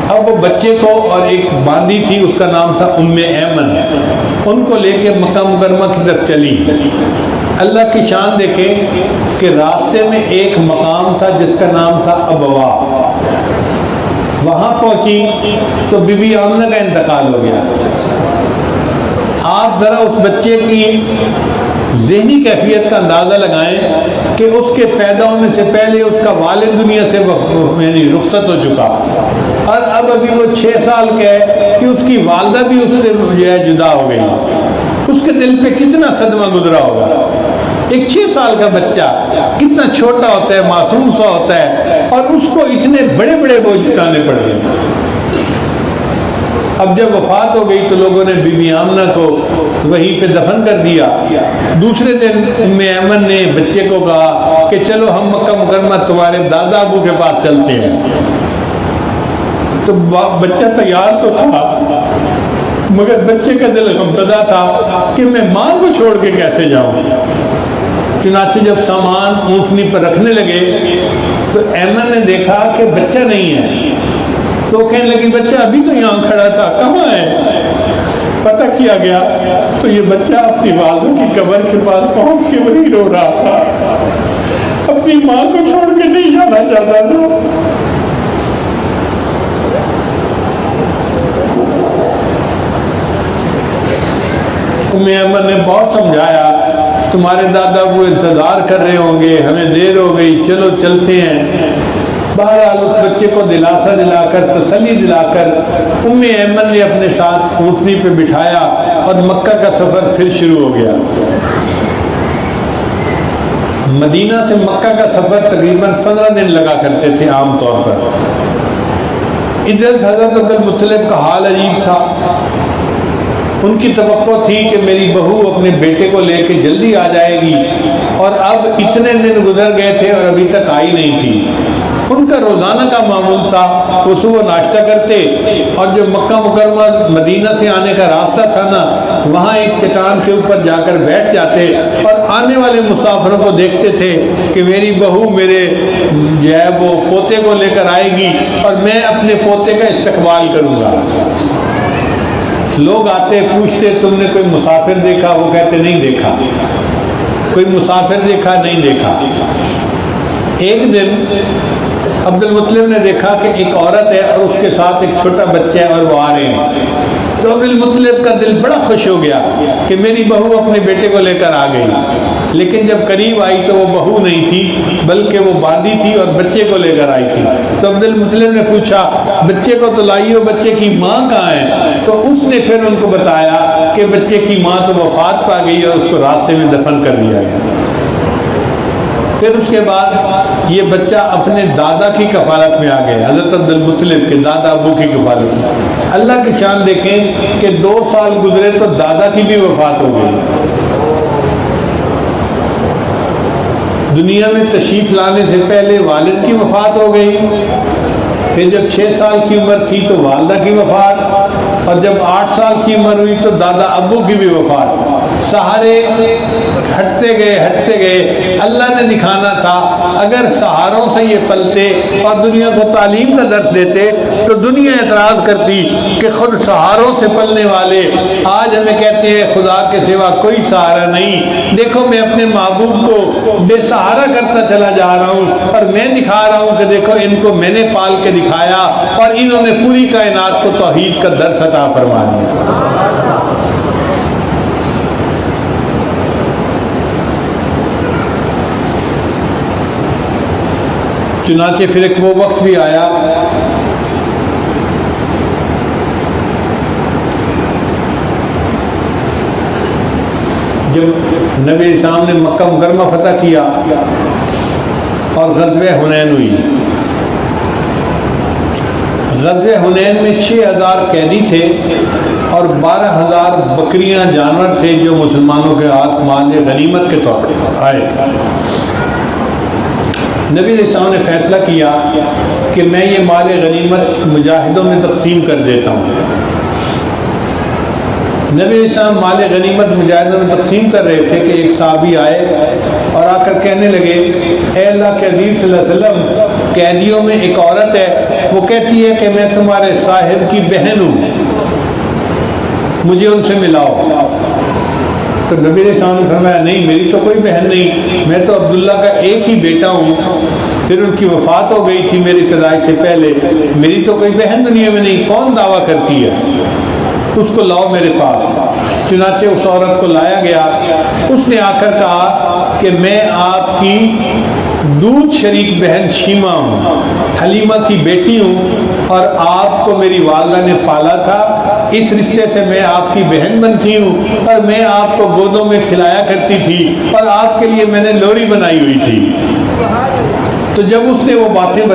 اب وہ بچے کو اور ایک باندی تھی، اس کا نام تھا ام ایمن، ان کو لے کے مکہ مکرمہ کی طرف چلی۔ اللہ کی شان دیکھیں کہ راستے میں ایک مقام تھا جس کا نام تھا ابوا، وہاں پہنچی تو بی بی آمنہ کا انتقال ہو گیا۔ آپ ذرا اس بچے کی ذہنی کیفیت کا اندازہ لگائیں کہ اس کے پیدا ہونے سے پہلے اس کا والد دنیا سے یعنی رخصت ہو چکا، اور اب ابھی وہ 6 سال کا ہے کہ اس کی والدہ بھی اس سے جو ہے جدا ہو گئی، اس کے دل پہ کتنا صدمہ گزرا ہوگا۔ ایک 6 سال کا بچہ کتنا چھوٹا ہوتا ہے، معصوم سا ہوتا ہے، اور اس کو اتنے بڑے بڑے بوجھ اٹھانے پڑ گئے۔ اب جب وفات ہو گئی تو لوگوں نے بی بی آمنہ کو وہیں پہ دفن کر دیا۔ دوسرے دن ام ایمن نے بچے کو کہا کہ چلو ہم مکہ مکرمہ تمہارے دادا ابو کے پاس چلتے ہیں۔ تو بچہ تیار تو تھا، مگر بچے کا دل غمزدہ تھا کہ میں ماں کو چھوڑ کے کیسے جاؤں۔ چنانچہ جب سامان اونٹنی پر رکھنے لگے تو ایمن نے دیکھا کہ بچہ نہیں ہے، تو کہنے لگی بچہ ابھی تو یہاں کھڑا تھا، کہاں ہے؟ پتہ کیا گیا تو یہ بچہ اپنی والدوں کی قبر کے پاس پہنچ کے وہی رو رہا تھا، اپنی ماں کو چھوڑ کے نہیں جانا چاہتا تھا۔ ام ایمن نے بہت سمجھایا، تمہارے دادا وہ انتظار کر رہے ہوں گے، ہمیں دیر ہو گئی، چلو چلتے ہیں۔ بہرحال اس بچے کو دلاسا دلا کر، تسلی دلا کر ام ایمن نے اپنے ساتھ اونٹنی پہ بٹھایا اور مکہ کا سفر پھر شروع ہو گیا۔ مدینہ سے مکہ کا سفر تقریباً 15 دن لگا کرتے تھے عام طور پر۔ ادھر حضرت عبد المطلب کا حال عجیب تھا، ان کی توقع تھی کہ میری بہو اپنے بیٹے کو لے کے جلدی آ جائے گی، اور اب اتنے دن گزر گئے تھے اور ابھی تک آئی نہیں تھی۔ ان کا روزانہ کا معمول تھا، وہ صبح ناشتہ کرتے اور جو مکہ مکرمہ مدینہ سے آنے کا راستہ تھا نا، وہاں ایک چٹان کے اوپر جا کر بیٹھ جاتے اور آنے والے مسافروں کو دیکھتے تھے کہ میری بہو میرے جو ہے وہ پوتے کو لے کر آئے گی اور میں اپنے پوتے کا استقبال کروں گا۔ لوگ آتے پوچھتے تم نے کوئی مسافر دیکھا؟ وہ کہتے نہیں دیکھا۔ کوئی مسافر دیکھا؟ نہیں دیکھا۔ ایک دن عبد المطلب نے دیکھا کہ ایک عورت ہے اور اس کے ساتھ ایک چھوٹا بچہ ہے اور وہ آ رہے ہیں، تو عبد المطلب کا دل بڑا خوش ہو گیا کہ میری بہو اپنے بیٹے کو لے کر آ گئی۔ لیکن جب قریب آئی تو وہ بہو نہیں تھی، بلکہ وہ باندھی تھی اور بچے کو لے کر آئی تھی۔ تو عبد المطلب نے پوچھا بچے کو تو لائی ہو، بچے کی ماں کہاں ہے؟ تو اس نے پھر ان کو بتایا کہ بچے کی ماں تو وفات پا گئی اور اس کو راستے میں دفن کر دیا گیا۔ پھر اس کے بعد یہ بچہ اپنے دادا کی کفالت میں آ گیا، حضرت عبد المطلب کے دادا ابو کی کفالت میں۔ اللہ کی شان دیکھیں کہ 2 سال گزرے تو دادا کی بھی وفات ہو گئی۔ دنیا میں تشریف لانے سے پہلے والد کی وفات ہو گئی، پھر جب 6 سال کی عمر تھی تو والدہ کی وفات، اور جب 8 سال کی عمر ہوئی تو دادا ابو کی بھی وفات۔ سہارے ہٹتے گئے۔ اللہ نے دکھانا تھا اگر سہاروں سے یہ پلتے اور دنیا کو تعلیم کا درس دیتے تو دنیا اعتراض کرتی کہ خود سہاروں سے پلنے والے آج ہمیں کہتے ہیں خدا کے سوا کوئی سہارا نہیں۔ دیکھو میں اپنے محبوب کو بے سہارا کرتا چلا جا رہا ہوں اور میں دکھا رہا ہوں کہ دیکھو ان کو میں نے پال کے دکھایا اور انہوں نے پوری کائنات کو توحید کا درس عطا فرما دیا۔ چنانچہ پھر ایک وہ وقت بھی آیا جب نبی اسلام نے مکہ مکرمہ فتح کیا اور غزوہ حنین ہوئی۔ غزوہ حنین میں 6000 قیدی تھے اور 12000 بکریاں جانور تھے جو مسلمانوں کے ہاتھ مال غنیمت کے طور پر آئے۔ نبی علیہ السلام نے فیصلہ کیا کہ میں یہ مال غنیمت مجاہدوں میں تقسیم کر دیتا ہوں۔ نبی علیہ السلام مال غنیمت مجاہدوں میں تقسیم کر رہے تھے کہ ایک صحابی آئے اور آ کر کہنے لگے اے اللہ کے حبیب صلی اللہ علیہ وسلم، قیدیوں میں ایک عورت ہے، وہ کہتی ہے کہ میں تمہارے صاحب کی بہن ہوں، مجھے ان سے ملاؤ۔ تو نبی علیہ السلام نے فرمایا نہیں، میری تو کوئی بہن نہیں، میں تو عبداللہ کا ایک ہی بیٹا ہوں، پھر ان کی وفات ہو گئی تھی میری پیدائش سے پہلے، میری تو کوئی بہن دنیا میں نہیں، کون دعویٰ کرتی ہے؟ اس کو لاؤ میرے پاس۔ چنانچہ اس عورت کو لایا گیا۔ اس نے آ کر کہا کہ میں آپ کی دودھ شریک بہن شیمہ ہوں، حلیمہ کی بیٹی ہوں، اور آپ کو میری والدہ نے پالا تھا، اس رشتے سے میں آپ کی بہن بنتی ہوں، اور میں آپ کو گودوں میں کھلایا کرتی تھی، اور آپ کے لیے میں نے لوری بنائی ہوئی تھی۔ تو جب اس نے وہ باتیں